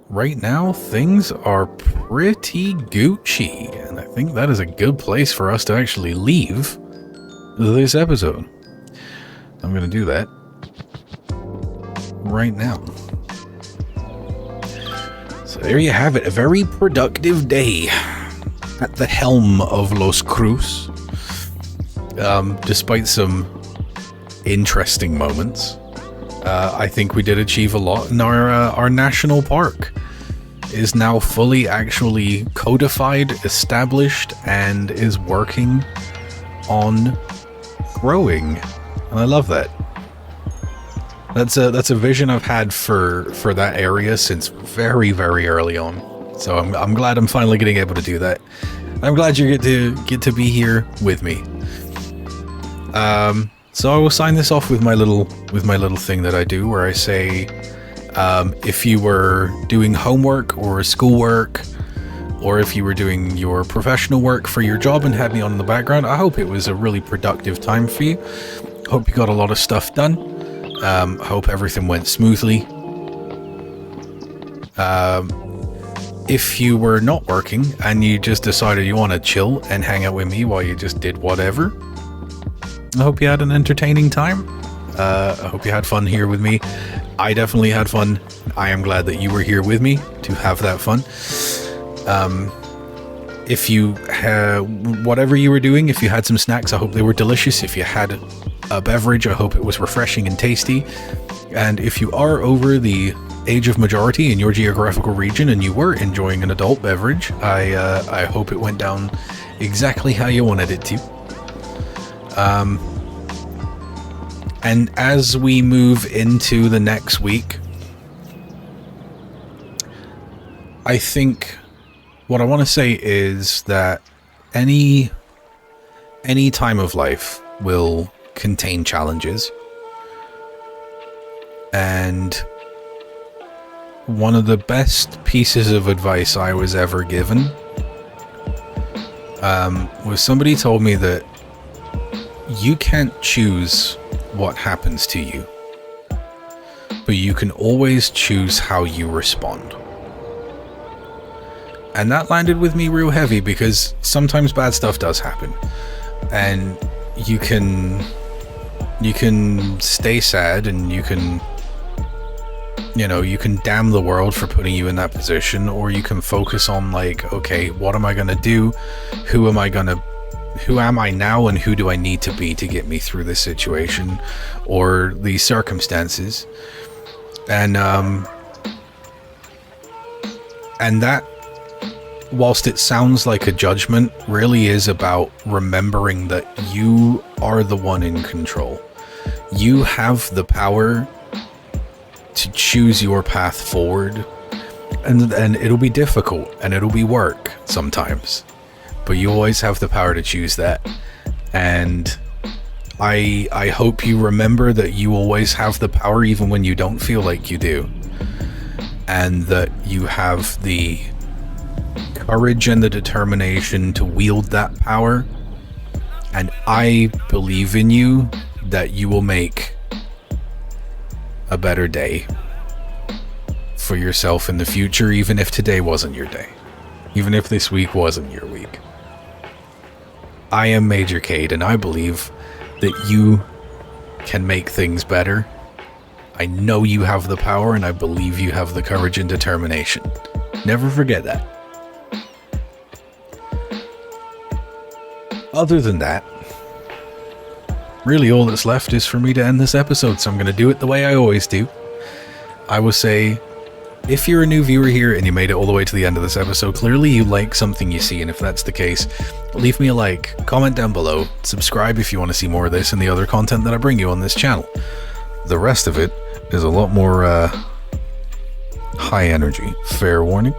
Speaker 1: right now things are pretty Gucci, and I think that is a good place for us to actually leave this episode. I'm gonna do that right now. So there you have it, a very productive day at the helm of Los Cruz, despite some interesting moments. I think we did achieve a lot, and our national park is now fully actually codified, established, and is working on growing, and I love that. That's a vision I've had for that area since very, very early on. So I'm glad I'm finally getting able to do that. I'm glad you get to be here with me. So I will sign this off with my little thing that I do, where I say, if you were doing homework or schoolwork, or if you were doing your professional work for your job and had me on in the background, I hope it was a really productive time for you. Hope you got a lot of stuff done. Hope everything went smoothly. If you were not working and you just decided you want to chill and hang out with me while you just did whatever, I hope you had an entertaining time. I hope you had fun here with me. I definitely had fun. I am glad that you were here with me to have that fun. If you had, whatever you were doing, if you had some snacks, I hope they were delicious. If you had a beverage, I hope it was refreshing and tasty. And if you are over the age of majority in your geographical region and you were enjoying an adult beverage, I hope it went down exactly how you wanted it to. And as we move into the next week, I think what I want to say is that any time of life will contain challenges. And one of the best pieces of advice I was ever given was somebody told me that you can't choose what happens to you, but you can always choose how you respond. And that landed with me real heavy, because sometimes bad stuff does happen, and you can stay sad, and you can damn the world for putting you in that position, or you can focus on like, okay, what am I gonna do? Who am I now, and who do I need to be to get me through this situation or these circumstances? And that, whilst it sounds like a judgment, really is about remembering that you are the one in control. You have the power to choose your path forward, and it'll be difficult and it'll be work sometimes, but you always have the power to choose that. And I hope you remember that you always have the power even when you don't feel like you do, and that you have the courage and the determination to wield that power. And I believe in you that you will make a better day for yourself in the future, even if today wasn't your day. Even if this week wasn't your week. I am Major Kade, and I believe that you can make things better. I know you have the power, and I believe you have the courage and determination. Never forget that. Other than that, really all that's left is for me to end this episode, so I'm going to do it the way I always do. I will say, if you're a new viewer here and you made it all the way to the end of this episode, clearly you like something you see, and if that's the case, leave me a like, comment down below, subscribe if you want to see more of this and the other content that I bring you on this channel. The rest of it is a lot more high energy, fair warning.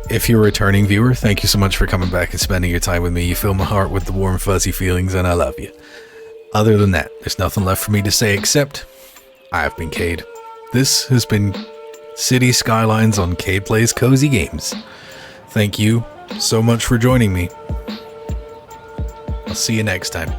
Speaker 1: If you're a returning viewer, thank you so much for coming back and spending your time with me. You fill my heart with the warm fuzzy feelings, and I love you. Other than that, there's nothing left for me to say except I've been Kade. This has been City Skylines on Kade Plays Kozy Games. Thank you so much for joining me. I'll see you next time.